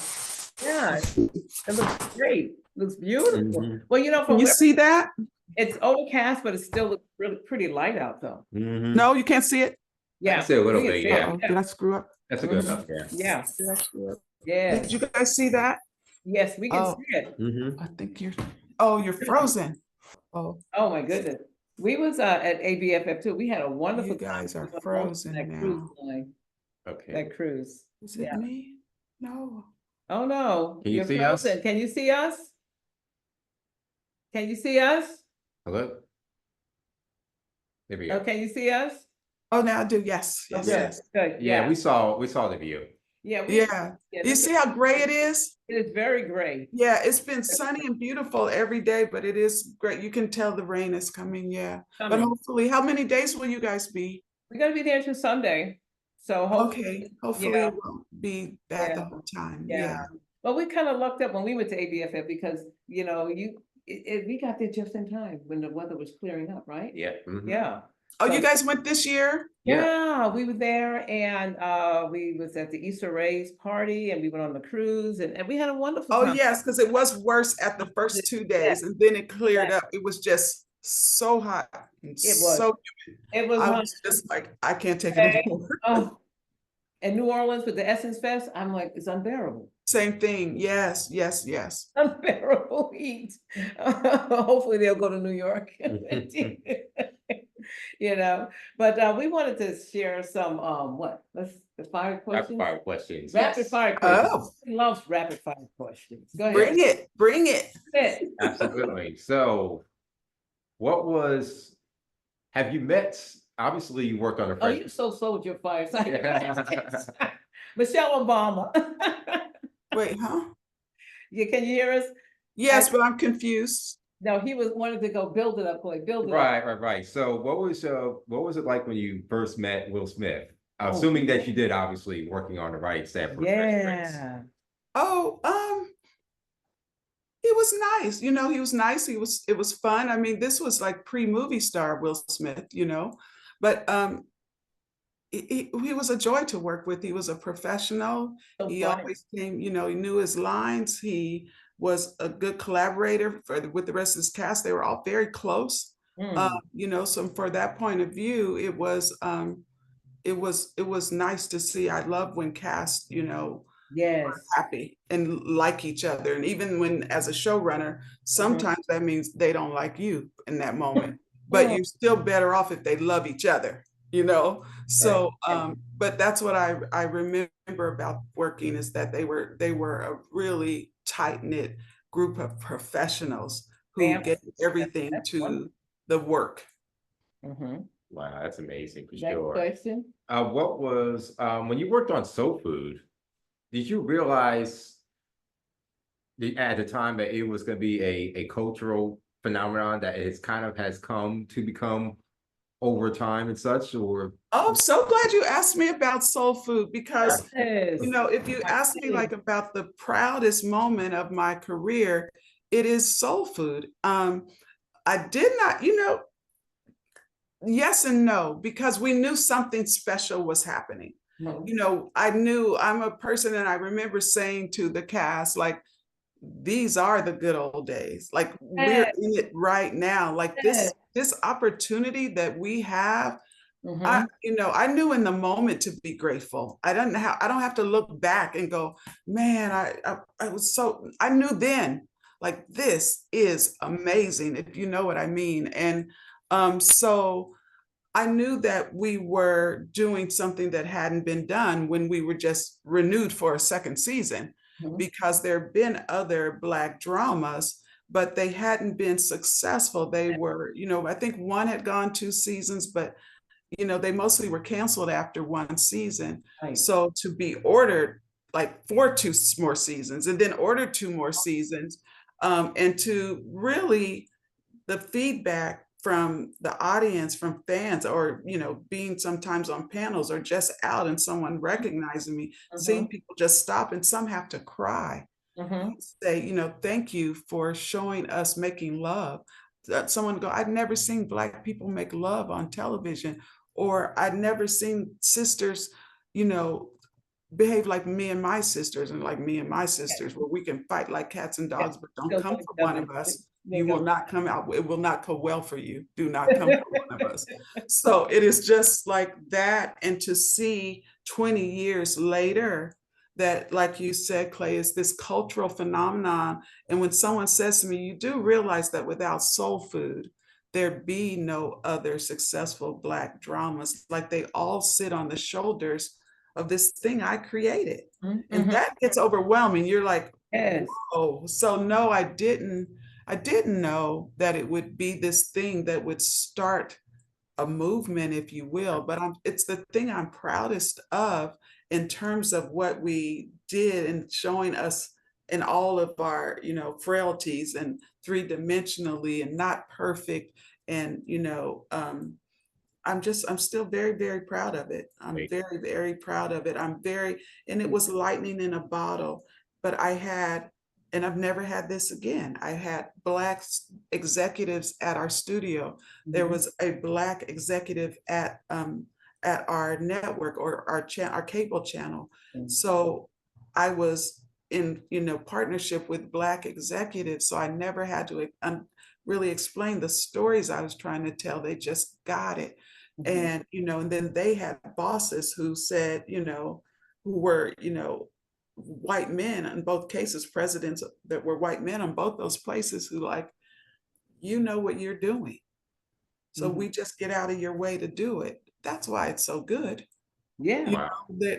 Yeah, it looks great. Looks beautiful. Well, Can you see that? It's overcast, but it still looks really pretty light out though. No, you can't see it? Yeah. I see a little we can bit, see yeah. it. Did I screw up? That's a good enough, yeah. Yeah. Did I screw up? Yeah. Did you guys see that? Yes, we can see it. I think you're frozen. Oh, my goodness. We was at ABFF too. We had a wonderful you guys time. are frozen that now. cruise line. Okay. That cruise. Is it me? No. Oh no. Can you You're see us? frozen. Can you see us? Can you see us? Hello? There we go. Oh, can you see us? Oh, now I do. Yes. Yes. Good. Yes. Good. Yeah, we saw the view. Yeah. Yeah. You see how gray it is? It is very gray. Yeah, it's been sunny and beautiful every day, but it is great. You can tell the rain is coming. Yeah. But hopefully, how many days will you guys be? We're gonna be there until Sunday. So hopefully, Hopefully it won't be bad the whole time. Yeah. Well, we kind of lucked up when we went to ABFF because we got there just in time when the weather was clearing up, right? Yeah. Yeah. Oh, you guys went this year? Yeah, we were there and we was at the Easter Rays party and we went on the cruise and we had a wonderful time. Oh, yes, because it was worse at the first 2 days and then it cleared up. It was just so hot. And so humid. It was. I was just like, I can't take it anymore. Oh, and New Orleans with the Essence Fest, I'm like, it's unbearable. Same thing. Yes, yes, yes. Unbearable heat. Hopefully they'll go to New York. But we wanted to share some the fire questions. Rapid fire questions. Rapid fire questions. Oh. He loves rapid fire questions. Go ahead. Bring it. Absolutely. So have you met, obviously you worked on the Oh, you so sold your fireside. Michelle Obama. Wait, huh? Yeah, can you hear us? Yes, but I'm confused. No, he wanted to go build it up, build it up. Right. So what was it like when you first met Will Smith? Assuming that you did, obviously working on the right staff. Yeah. Oh, he was nice. He was nice. It was fun. I mean, this was like pre-movie star Will Smith, but he was a joy to work with. He was a professional. So He funny. always came, he knew his lines. He was a good collaborator with the rest of his cast. They were all very close. So for that point of view, it was nice to see. I love when cast, Yes. are happy and like each other. And even when, as a showrunner, sometimes that means they don't like you in that moment, but you're still better off if they love each other, So, but that's what I remember about working is that they were a really tight-knit group of professionals who gave everything to the work. Wow, that's amazing for Next sure. question. What was when you worked on Soul Food, did you realize at the time that it was going to be a cultural phenomenon that has come to become over time and such? Or Oh, I'm so glad you asked me about soul food because Yes. if you ask me like about the proudest moment of my career, it is soul food. I did not, yes and no, because we knew something special was happening. I knew I'm a person, and I remember saying to the cast, like, these are the good old days. Like we're in it right now. Like this opportunity that we have. I knew in the moment to be grateful. I don't have to look back and go, man, I knew then, like, this is amazing, if you know what I mean. And so I knew that we were doing something that hadn't been done when we were just renewed for a second season, because there have been other Black dramas, but they hadn't been successful. They were, I think one had gone 2 seasons, but they mostly were canceled after 1 season. Right. So to be ordered like for 2 more seasons and then ordered 2 more seasons, and to really, the feedback from the audience, from fans, or, you know, being sometimes on panels or just out and someone recognizing me, seeing people just stop and some have to cry. Say, you know, thank you for showing us making love. That someone go, I'd never seen Black people make love on television, or I'd never seen sisters, you know, behave like me and my sisters, and like me and my sisters, where we can fight like cats and dogs, but don't come for one of us. You will not come out. It will not go well for you. Do not come for one of us. So it is just like that. And to see 20 years later, that, like you said, Clay, is this cultural phenomenon. And when someone says to me, you do realize that without soul food, there be no other successful Black dramas. Like they all sit on the shoulders of this thing I created. And that gets overwhelming. You're like, whoa. So no, I didn't know that it would be this thing that would start a movement, if you will, but it's the thing I'm proudest of in terms of what we did and showing us in all of our, you know, frailties and three-dimensionally and not perfect. And, you know, I'm still very, very proud of it. I'm very, very proud of it. And it was lightning in a bottle, but and I've never had this again. I had Black executives at our studio. There was a Black executive at our network, or our cable channel. So I was in, you know, partnership with Black executives. So I never had to really explain the stories I was trying to tell. They just got it. And, you know, and then they had bosses who said, you know, who were, you know, white men in both cases, presidents that were white men on both those places, who like, you know what you're doing. So we just get out of your way to do it. That's why it's so good. Yeah. You know,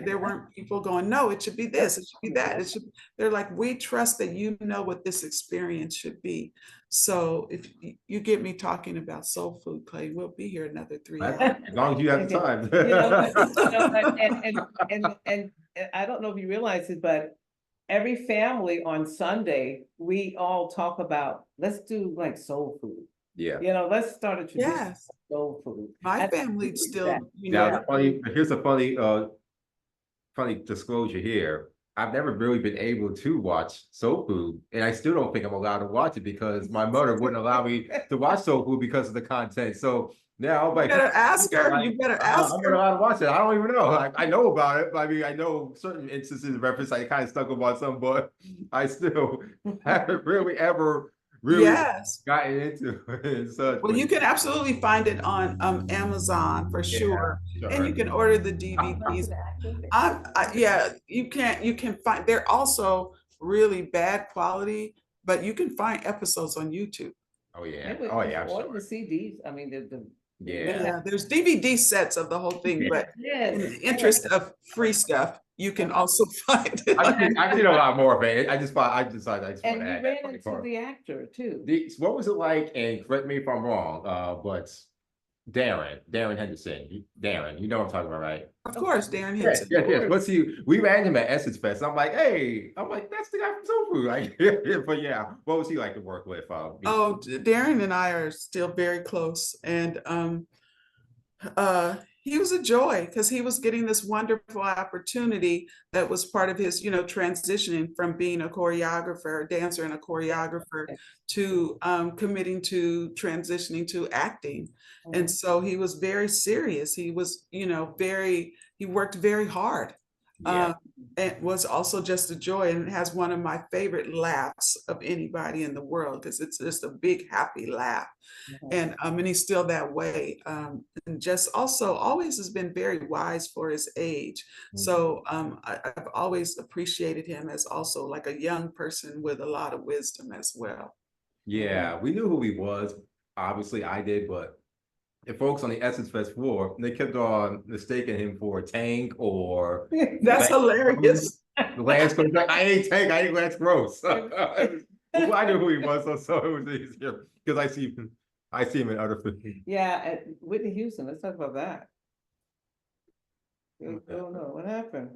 there weren't people going, no, it should be this, it should be that. They're like, we trust that you know what this experience should be. So if you get me talking about soul food, Clay, we'll be here another 3 hours. As long as you have the time. And I don't know if you realize it, but every family on Sunday, we all talk about, let's do like soul food. Yeah. You know, let's start a tradition. Yes. Of soul food. My family still, you Now, know. here's a funny disclosure here. I've never really been able to watch soul food, and I still don't think I'm allowed to watch it because my mother wouldn't allow me to watch soul food because of the content. So now I'm like, you better ask her. Like, you better ask I'm her. not allowed to watch it. I don't even know. I know about it. But I mean, I know certain instances of reference. I kind of stuck about some, but I still haven't really ever gotten into it. So, well, you can absolutely find it on Amazon for sure. And you can order the DVDs. You can find, they're also really bad quality, but you can find episodes on YouTube. Oh yeah. Order the CDs. I mean, there's DVD sets of the whole thing, but in the interest of free stuff, you can also find it. I've seen a lot more of it. I decided I just want to add. And you ran into the actor too. What was it like? And correct me if I'm wrong, but Darren Henderson, Darren, you know what I'm talking about, right? Of course, Darren Henderson. Yes. We ran him at Essence Fest. I'm like, that's the guy from Soul Food. Like, but yeah, what was he like to work with? Darren and I are still very close, and he was a joy because he was getting this wonderful opportunity that was part of his, you know, transitioning from being a choreographer, a dancer and a choreographer to committing to transitioning to acting. And so he was very serious. He was, you know, he worked very hard. And was also just a joy, and has one of my favorite laughs of anybody in the world because it's just a big happy laugh. And he's still that way, and just also always has been very wise for his age. So I've always appreciated him as also like a young person with a lot of wisdom as well. Yeah, we knew who he was. Obviously I did, but the folks on the Essence Fest floor, they kept on mistaking him for Tank or that's hilarious. Lance Gross. Like, I ain't Tank, I ain't Lance Gross. Well, I knew who he was, so it was easier because I see him in other things. Yeah, at Whitney Houston. Let's talk about that. I don't know what happened.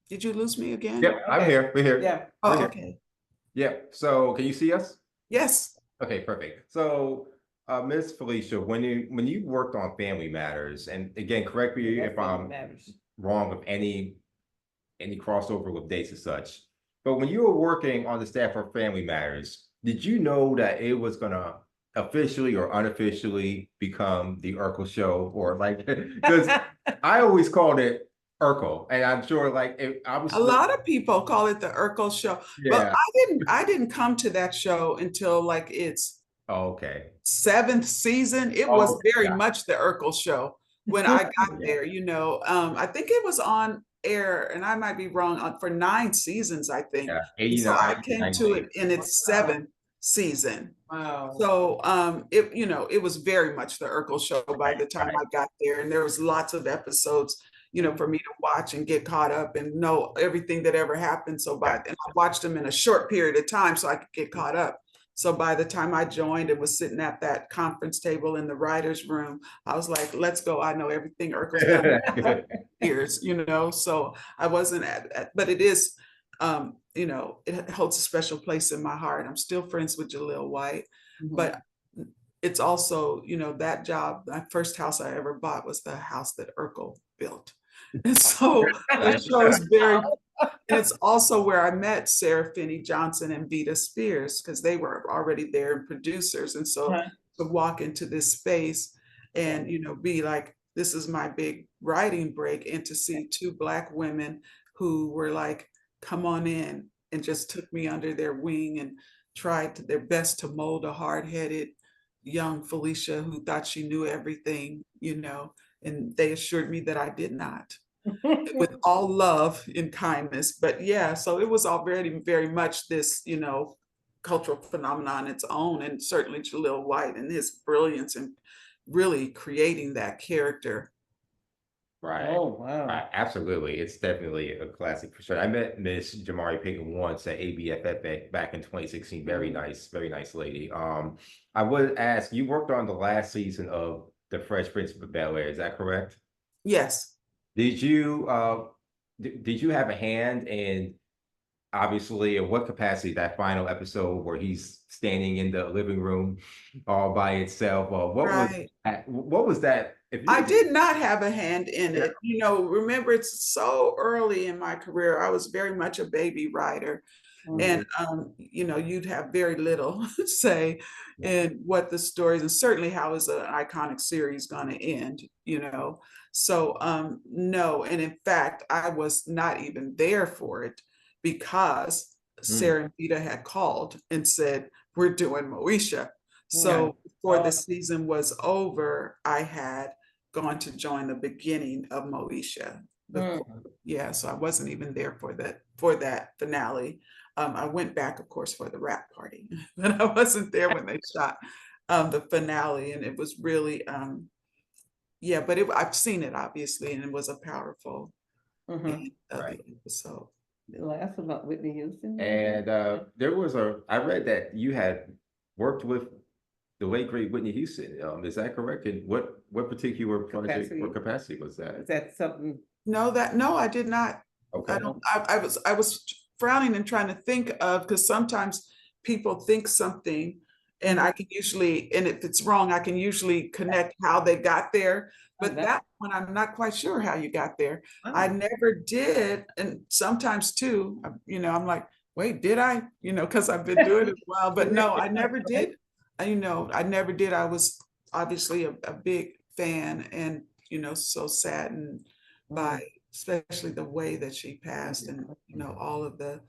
Did you lose me again? Yep, I'm here. We're here. Yeah. Oh, okay. Yeah. So can you see us? Yes. Okay, perfect. So, Miss Felicia, when you worked on Family Matters, and again, correct me if I'm wrong of any crossover with dates and such, but when you were working on the staff for Family Matters, did you know that it was gonna officially or unofficially become the Urkel show, or like because I always called it Urkel, and I'm sure like I was A lot of people call it the Urkel show, but yeah. I didn't come to that show until like its Okay. 7th season. It was Oh, very yeah. much the Urkel show when I got there, you know. I think it was on air, and I might be wrong, for 9 seasons, I think. Yeah, And so I 89, came to 98. it in its 7th season. Wow. So it was very much the Urkel show by the time I got there. And there was lots of episodes, for me to watch and get caught up and know everything that ever happened. And I watched them in a short period of time so I could get caught up. So by the time I joined and was sitting at that conference table in the writer's room, I was like, let's go. I know everything Urkel's done years, So I wasn't but it is, it holds a special place in my heart. I'm still friends with Jaleel White, but it's also, that job, my first house I ever bought was the house that Urkel built. And so it shows and it's also where I met Sarah Finney Johnson and Vita Spears, because they were already there and producers. And so to walk into this space and, be like, this is my big writing break, and to see 2 Black women who were like, come on in, and just took me under their wing and tried their best to mold a hard-headed young Felicia who thought she knew everything, and they assured me that I did not. With all love and kindness. But yeah, so it was already very much this, cultural phenomenon its own, and certainly Jaleel White and his brilliance in really creating that character. Right. Oh, wow. Right. Absolutely. It's definitely a classic for sure. I met Miss Jamari Pinkett once at ABFF back in 2016. Very nice lady. I would ask, you worked on the last season of The Fresh Prince of Bel-Air, is that correct? Yes. Did you have a hand in, obviously, in what capacity, that final episode where he's standing in the living room all by itself? What was that? I did not have a hand in it. Remember, it's so early in my career. I was very much a baby writer. And you'd have very little say in what the stories, and certainly how is an iconic series going to end, So no, and in fact, I was not even there for it, because Sarah and Vita had called and said, we're doing Moesha. So before the season was over, I had gone to join the beginning of Moesha. Yeah, so I wasn't even there for that finale. I went back, of course, for the rap party, but I wasn't there when they shot the finale, and it was really, but I've seen it obviously, and it was a powerful end of the episode. The last one about Whitney Houston. And I read that you had worked with the late great Whitney Houston. Is that correct? And what particular project or capacity was that? Is that something? No, I did not. Okay. I was frowning and trying to think of, because sometimes people think something, and I can usually, and if it's wrong, I can usually connect how they got there. But that one, I'm not quite sure how you got there. I never did. And sometimes too, I'm like, wait, did I? Because I've been doing it a while, but no, I never did. I never did. I was obviously a big fan, and, so saddened by especially the way that she passed, and, all of the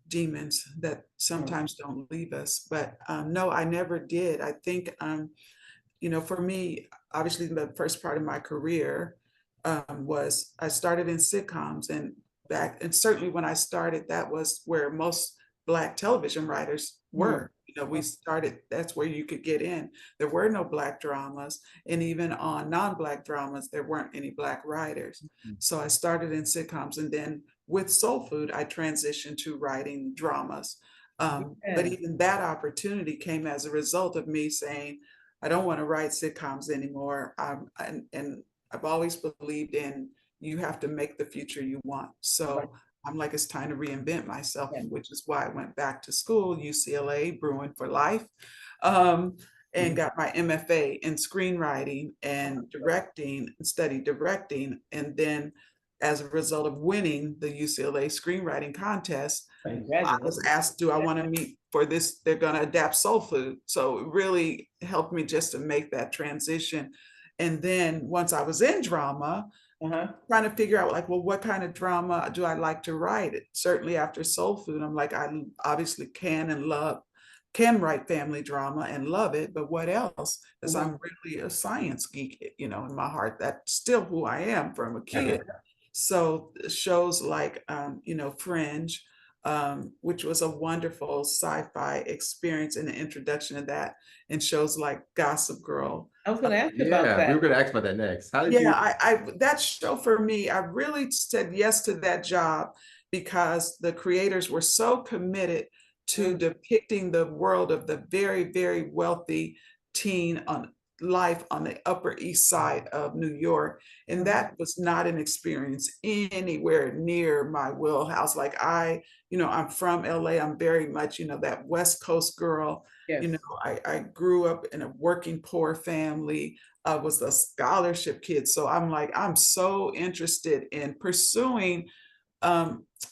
demons that sometimes don't leave us. But no, I never did. I think, for me, obviously the first part of my career was I started in sitcoms, and certainly when I started, that was where most Black television writers were. We started, that's where you could get in. There were no Black dramas, and even on non-Black dramas, there weren't any Black writers. So I started in sitcoms, and then with Soul Food, I transitioned to writing dramas. But even that opportunity came as a result of me saying, I don't want to write sitcoms anymore. And I've always believed in, you have to make the future you want. So I'm like, it's time to reinvent myself, which is why I went back to school, UCLA, Brewing for Life, and got my MFA in screenwriting and directing, and studied directing. And then as a result of winning the UCLA screenwriting contest, I was asked, do I want to meet for this? They're going to adapt Soul Food. So it really helped me just to make that transition. And then once I was in drama, trying to figure out like, well, what kind of drama do I like to write? Certainly after Soul Food, I'm like, I obviously can write family drama and love it, but what else? Because I'm really a science geek, in my heart. That's still who I am from a kid. So shows like, Fringe, which was a wonderful sci-fi experience and the introduction of that, and shows like Gossip Girl. I was going to ask you about that. We were going to ask about that next. How did you? I that show for me, I really said yes to that job because the creators were so committed to depicting the world of the very, very wealthy teen on life on the Upper East Side of New York. And that was not an experience anywhere near my wheelhouse. Like I'm from LA. I'm very much, that West Coast girl. Yes. I grew up in a working poor family. I was a scholarship kid. So I'm like, I'm so interested in pursuing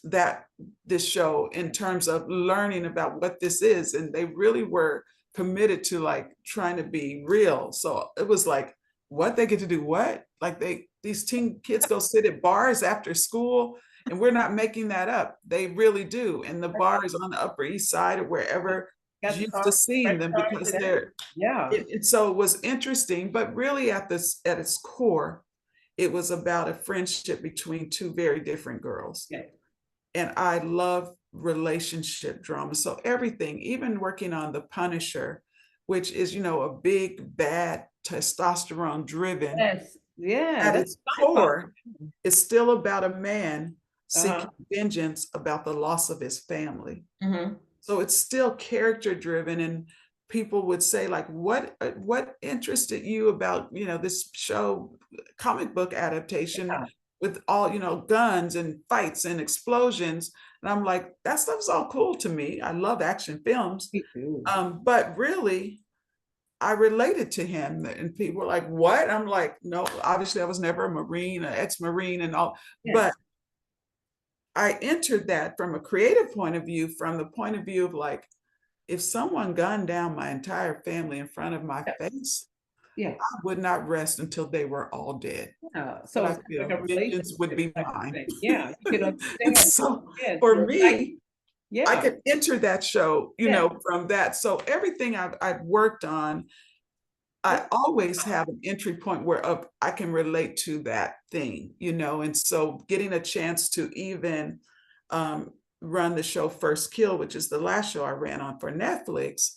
this show in terms of learning about what this is. And they really were committed to like trying to be real. So it was like, what, they get to do what? Like these teen kids go sit at bars after school, and we're not making that up. They really do. And the bars on the Upper East Side or wherever, used to seeing them because they're, so it was interesting, but really at its core, it was about a friendship between two very different girls. Yeah. And I love relationship drama. So everything, even working on The Punisher, which is, a big, bad, testosterone driven. Yes. Yeah. At its core, it's still about a man seeking vengeance about the loss of his family. So it's still character driven, and people would say like, what interested you about, this show, comic book adaptation with all, guns and fights and explosions. And I'm like, that stuff's all cool to me. I love action films. But really, I related to him, and people were like, what? I'm like, no, obviously I was never a Marine, an ex-Marine and all, but I entered that from a creative point of view, from the point of view of like, if someone gunned down my entire family in front of my face, I would not rest until they were all dead. So I feel vengeance would be mine. Yeah, you can understand. So for me, I could enter that show, from that. So everything I've worked on, I always have an entry point where I can relate to that thing, and so getting a chance to even run the show First Kill, which is the last show I ran on for Netflix.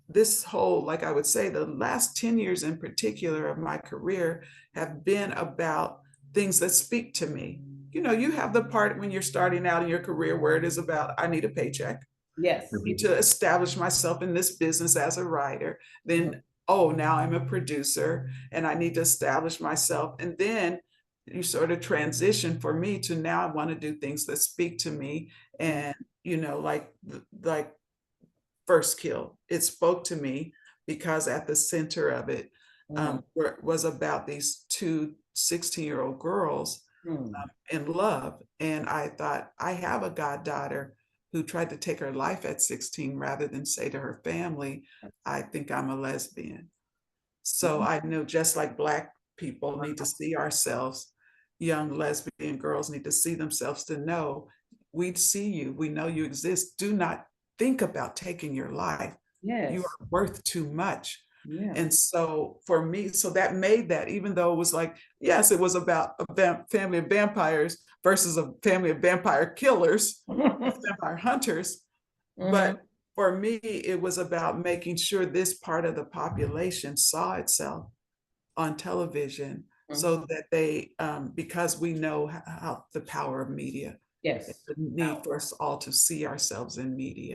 This whole, like I would say, the last 10 years in particular of my career have been about things that speak to me. You have the part when you're starting out in your career where it is about, I need a paycheck. Yes. I need to establish myself in this business as a writer. Then, now I'm a producer and I need to establish myself. And then you sort of transition for me to now I want to do things that speak to me. And, like First Kill, it spoke to me because at the center of it was about these two 16-year-old girls in love. And I thought, I have a goddaughter who tried to take her life at 16 rather than say to her family, I think I'm a lesbian. So I knew, just like Black people need to see ourselves, young lesbian girls need to see themselves to know, we see you, we know you exist. Do not think about taking your life. Yes. You are worth too much. Yeah. And so for me, so that made that, even though it was like, yes, it was about a family of vampires versus a family of vampire killers, vampire hunters. But for me, it was about making sure this part of the population saw itself on television so that they, because we know how the power of media. Yes. The need for us all to see ourselves in media.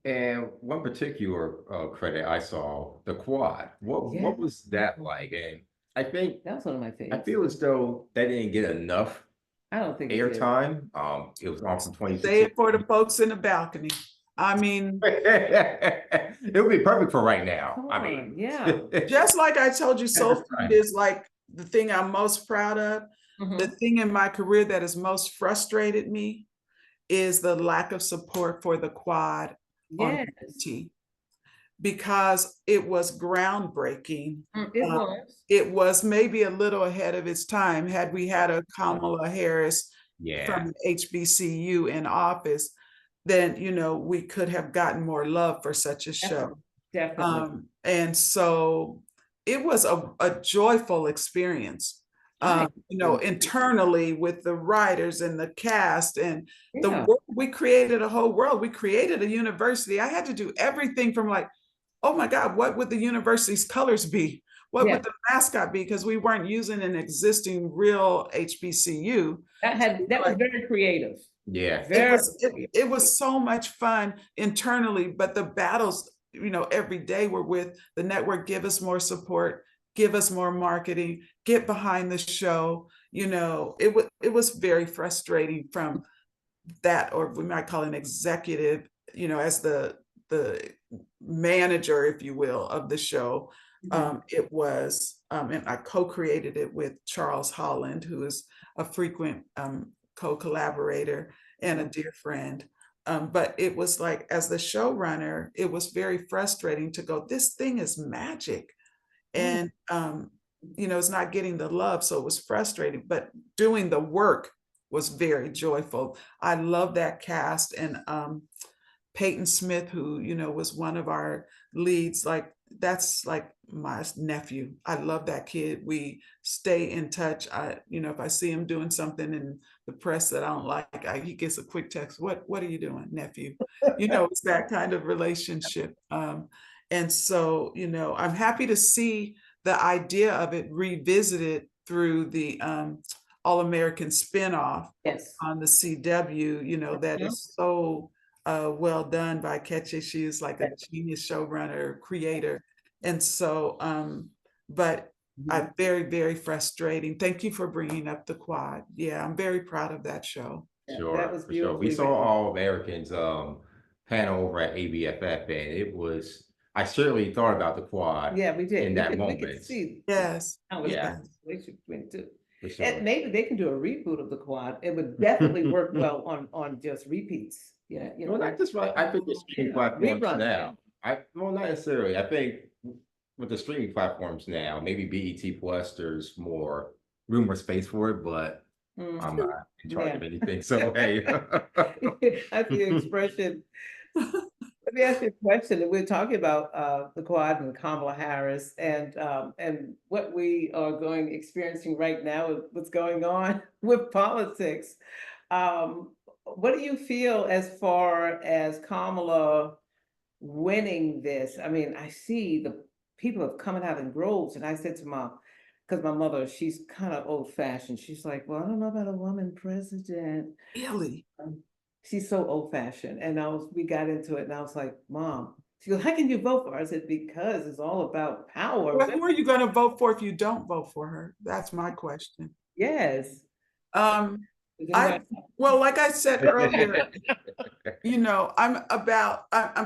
And one particular credit I saw, the quad. What was that like? And I think that's one of my favorites. I feel as though that didn't get enough I don't think it did. airtime. It was on from Say 2016. it for the folks in the balcony. I mean, it would be perfect for right now. Come I on, mean, yeah. just like I told you, Soul Perfect Food time. is like the thing I'm most proud of. The Mhm. thing in my career that has most frustrated me is the lack of support for the quad on Yes. BET, because it was groundbreaking. It was. It was maybe a little ahead of its time. Had we had a Kamala Harris Yeah. from HBCU in office, then we could have gotten more love for such a show. Definitely. And so it was a joyful experience. Internally with the writers and the cast and the Yeah. world, we created a whole world. We created a university. I had to do everything from like, oh my God, what would the university's colors be? What Yeah. would the mascot be? Because we weren't using an existing real HBCU. That was very creative. Yeah. It was so much fun internally, but the battles, every day were with the network. Give us more support, give us more marketing, get behind the show. It was very frustrating from that, or we might call it an executive, as the manager, if you will, of the show. It was, and I co-created it with Charles Holland, who is a frequent co-collaborator and a dear friend. But it was like, as the showrunner, it was very frustrating to go, this thing is magic. And, it's not getting the love. So it was frustrating, but doing the work was very joyful. I love that cast. And Peyton Smith, who, was one of our leads, like that's like my nephew. I love that kid. We stay in touch. If I see him doing something in the press that I don't like, he gets a quick text. What are you doing, nephew? It's that kind of relationship. And so, I'm happy to see the idea of it revisited through the All-American spinoff on the CW, that is so well done by Ketche. She is like a genius showrunner, creator. And so, but very, very frustrating. Thank you for bringing up the quad. Yeah, I'm very proud of that show. Sure, That was for sure. We beautifully saw written. All Americans panel over at ABFF, and it was. I certainly thought about the quad. Yeah, we did. In that moment. We could see. Yes. Yeah. For sure. And maybe they can do a reboot of the quad. It would definitely work well on just repeats. Yeah, Well, not just right. I think the streaming platforms Reruns, now. Well, not necessarily. I think with the streaming platforms now, maybe BET Plus, there's more room or space for it, but I'm not in charge of anything. So hey, that's the expression. Let me ask you a question. We're talking about the quad and Kamala Harris and what we are experiencing right now, what's going on with politics. What do you feel as far as Kamala winning this? I mean, I see the people have coming out in droves, and I said to because my mother, she's kind of old fashioned. She's like, well, I don't know about a woman president. Really? She's so old fashioned. And we got into it and I was like, Mom, she goes, how can you vote for her? I said, because it's all about power. Well, who are you going to vote for if you don't vote for her? That's my question. Yes. Well, like I said earlier, I'm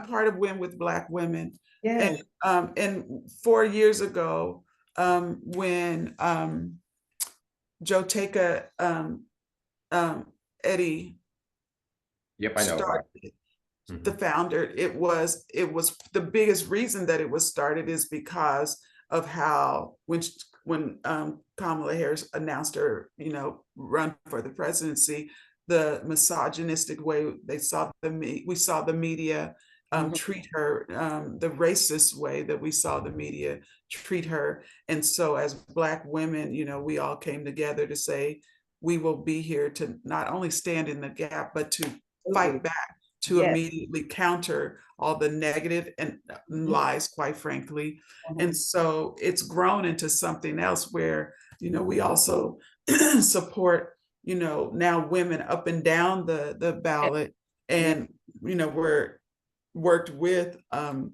part of Win with Black Women. Yeah. And 4 years ago, when Joe Taka, Eddie, yep, I know. Started, the founder, it was the biggest reason that it was started is because of how when Kamala Harris announced her, run for the presidency, the misogynistic way we saw the media treat her, the racist way that we saw the media treat her. And so as Black women, we all came together to say, we will be here to not only stand in the gap, but to fight back, to immediately counter all the negative and lies, quite frankly. And so it's grown into something else where, we also support, now women up and down the ballot. And, we're worked with the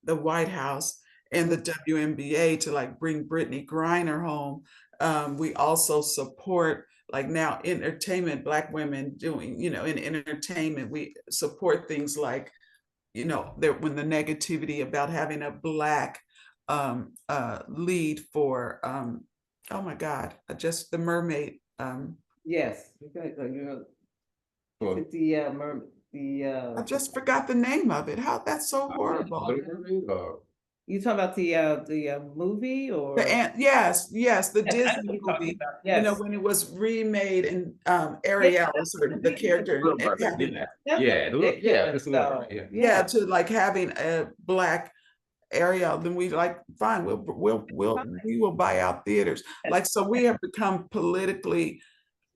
White House and the WNBA to bring Brittany Griner home. We also support like now entertainment, Black women doing, in entertainment, we support things like, there when the negativity about having a Black lead for oh my God, just the mermaid. Yes, Well, I just forgot the name of it. How that's so horrible. you talking about the movie or Yes, the Yes, I know Disney what you're talking movie, about. Yes. when it was remade and Yeah, Ariel was the character and having ridiculous, though. yeah, to like having a Black Ariel, then we like, fine, we will buy out theaters. Like, so we have become politically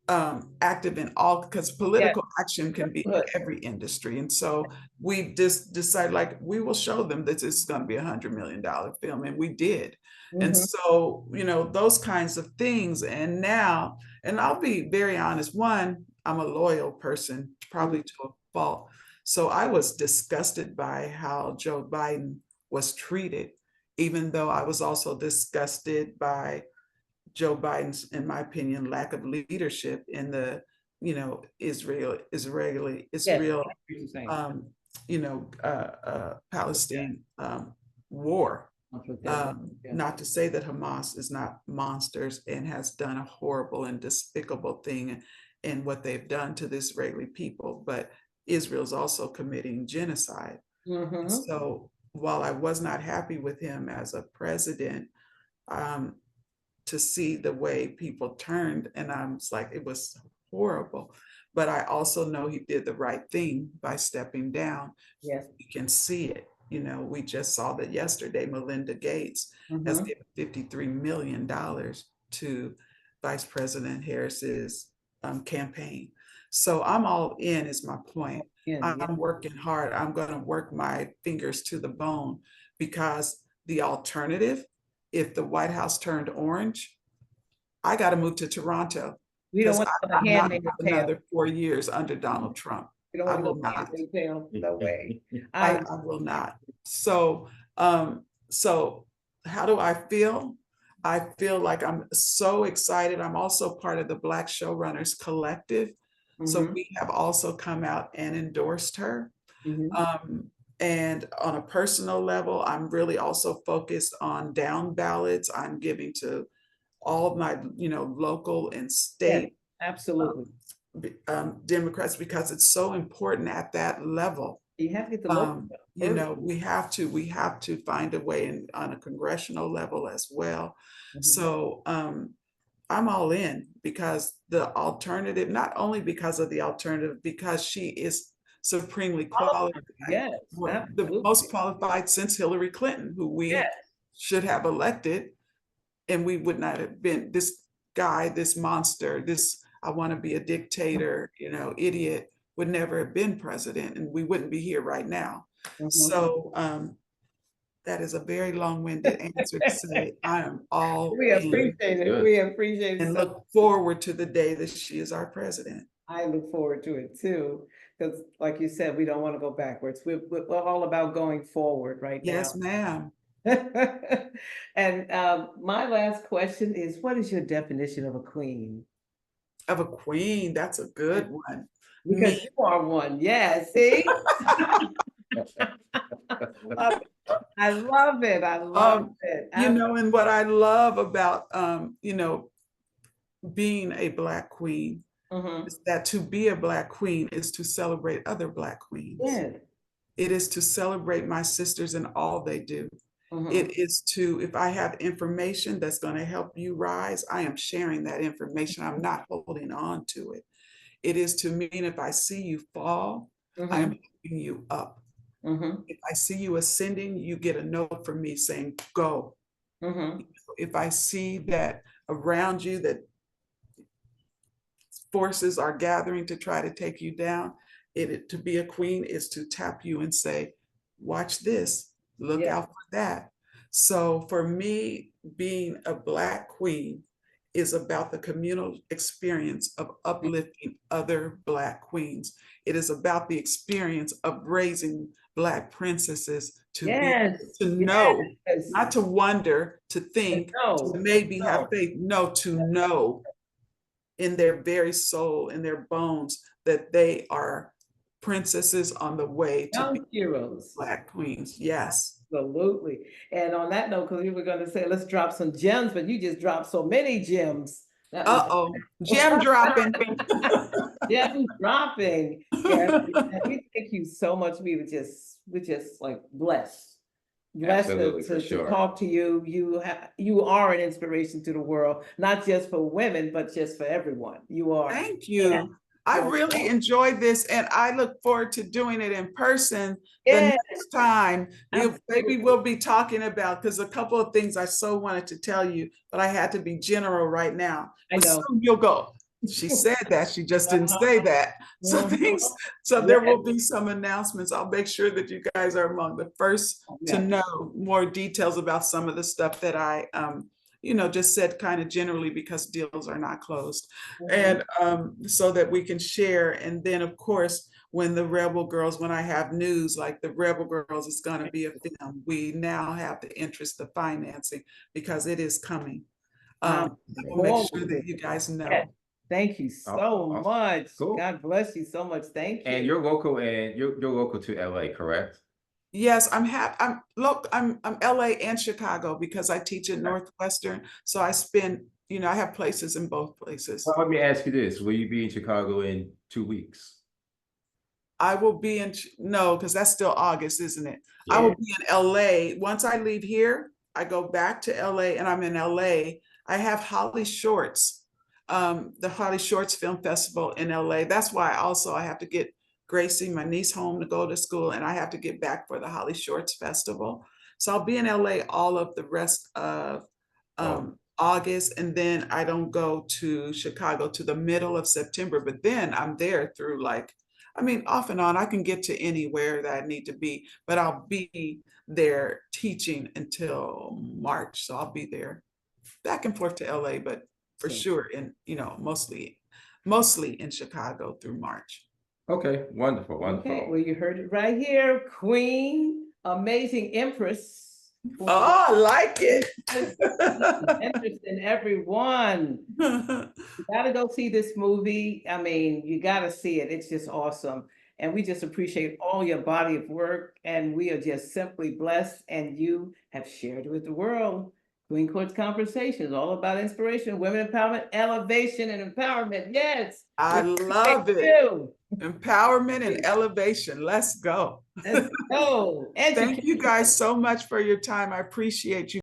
active in all, because political action can be in every industry. And so we just decided, like, we will show them that this is going to be $100 million film, and we did. And so, those kinds of things. And now, and I'll be very honest, one, I'm a loyal person, probably to a fault. So I was disgusted by how Joe Biden was treated, even though I was also disgusted by Joe Biden's, in my opinion, lack of leadership in the, Israel, Palestine war. Not to say that Hamas is not monsters and has done a horrible and despicable thing in what they've done to the Israeli people, but Israel's also committing genocide. So while I was not happy with him as a president, to see the way people turned, and I was like, it was horrible. But I also know he did the right thing by stepping down. Yes. You can see it. We just saw that yesterday. Melinda Gates has given $53 million to Vice President Harris's campaign. So I'm all in, is my point. I'm working hard. I'm going to work my fingers to the bone, because the alternative, if the White House turned orange, I got to move to Toronto. We don't want I'm not another 4 years under Donald Trump. I will not. No way. I will not. So, so how do I feel? I feel like I'm so excited. I'm also part of the Black Showrunners Collective. So we have also come out and endorsed her. And on a personal level, I'm really also focused on down ballots. I'm giving to all of my, local and state Democrats, because it's so important at that level. You have to get the local. We have to find a way on a congressional level as well. So I'm all in, because the alternative, not only because of the alternative, because she is supremely qualified. Yes, the most qualified since Hillary Clinton, who we should have elected, and we would not have been this guy, this monster, this I want to be a dictator, idiot, would never have been president, and we wouldn't be here right now. So that is a very long-winded answer to say I am all we appreciate it. We appreciate it. And look forward to the day that she is our president. I look forward to it too, because like you said, we don't want to go backwards. We're all about going forward right now. Yes, ma'am. And my last question is, what is your definition of a queen? Of a queen, that's a good one. Because you are one, yeah, see? I love it. I love it. And what I love about, being a Black queen is that to be a Black queen is to celebrate other Black queens. Yeah. It is to celebrate my sisters and all they do. It is to, if I have information that's going to help you rise, I am sharing that information. I'm not holding on to it. It is to mean if I see you fall, I am helping you up. If I see you ascending, you get a note from me saying, go. If I see that around you that forces are gathering to try to take you down, to be a queen is to tap you and say, watch this, look out for that. So for me, being a Black queen is about the communal experience of uplifting other Black queens. It is about the experience of raising Black princesses to know, not to wonder, to think, to maybe have faith, no, to know in their very soul, in their bones, that they are princesses on the way to be Young heroes. Black queens. Yes. Absolutely. And on that note, because we were going to say, let's drop some gems, but you just dropped so many gems. Uh-oh, gem dropping. Gem dropping. Yeah, and we thank you so much. We're just like blessed. Blessed to talk to you. You are an inspiration to the world, not just for women, but just for everyone. You are. Thank you. Yeah. I really enjoyed this, and I look forward to doing it in person the next time. Maybe we'll be talking about, because a couple of things I so wanted to tell you, but I had to be general right now. I know. Soon you'll go. She said that, she just didn't say that. So there will be some announcements. I'll make sure that you guys are among the first to know more details about some of the stuff that I just said kind of generally, because deals are not closed. And so that we can share. And then of course, when the Rebel Girls, when I have news like the Rebel Girls is going to be a film, we now have the interest of financing, because it is coming. We'll make sure that you guys know. Thank you so much. Cool. God bless you so much. Thank you. And you're local, and you're local to LA, correct? Yes, I'm LA and Chicago, because I teach at Northwestern. So I spend, I have places in both places. Well, let me ask you this. Will you be in Chicago in 2 weeks? I will be no, because that's still August, isn't it? Yeah. I will be in LA. Once I leave here, I go back to LA, and I'm in LA. I have Holly Shorts, the Holly Shorts Film Festival in LA. That's why I have to get Gracie, my niece, home to go to school, and I have to get back for the Holly Shorts Festival. So I'll be in LA all of the rest of August, and then I don't go to Chicago to the middle of September, but then I'm there through off and on. I can get to anywhere that I need to be, but I'll be there teaching until March. So I'll be there back and forth to LA, but for sure mostly in Chicago through March. Okay, wonderful. Okay, well, you heard it right here. Queen, amazing Empress. Oh, I like it. Henderson, everyone. You gotta go see this movie. I mean, you gotta see it. It's just awesome. And we just appreciate all your body of work. And we are just simply blessed. And you have shared it with the world. Queen Court's Conversations, all about inspiration, women empowerment, elevation, and empowerment. Yes. I love it. Empowerment and elevation. Let's go. Let's go. Thank you guys so much for your time. I appreciate you.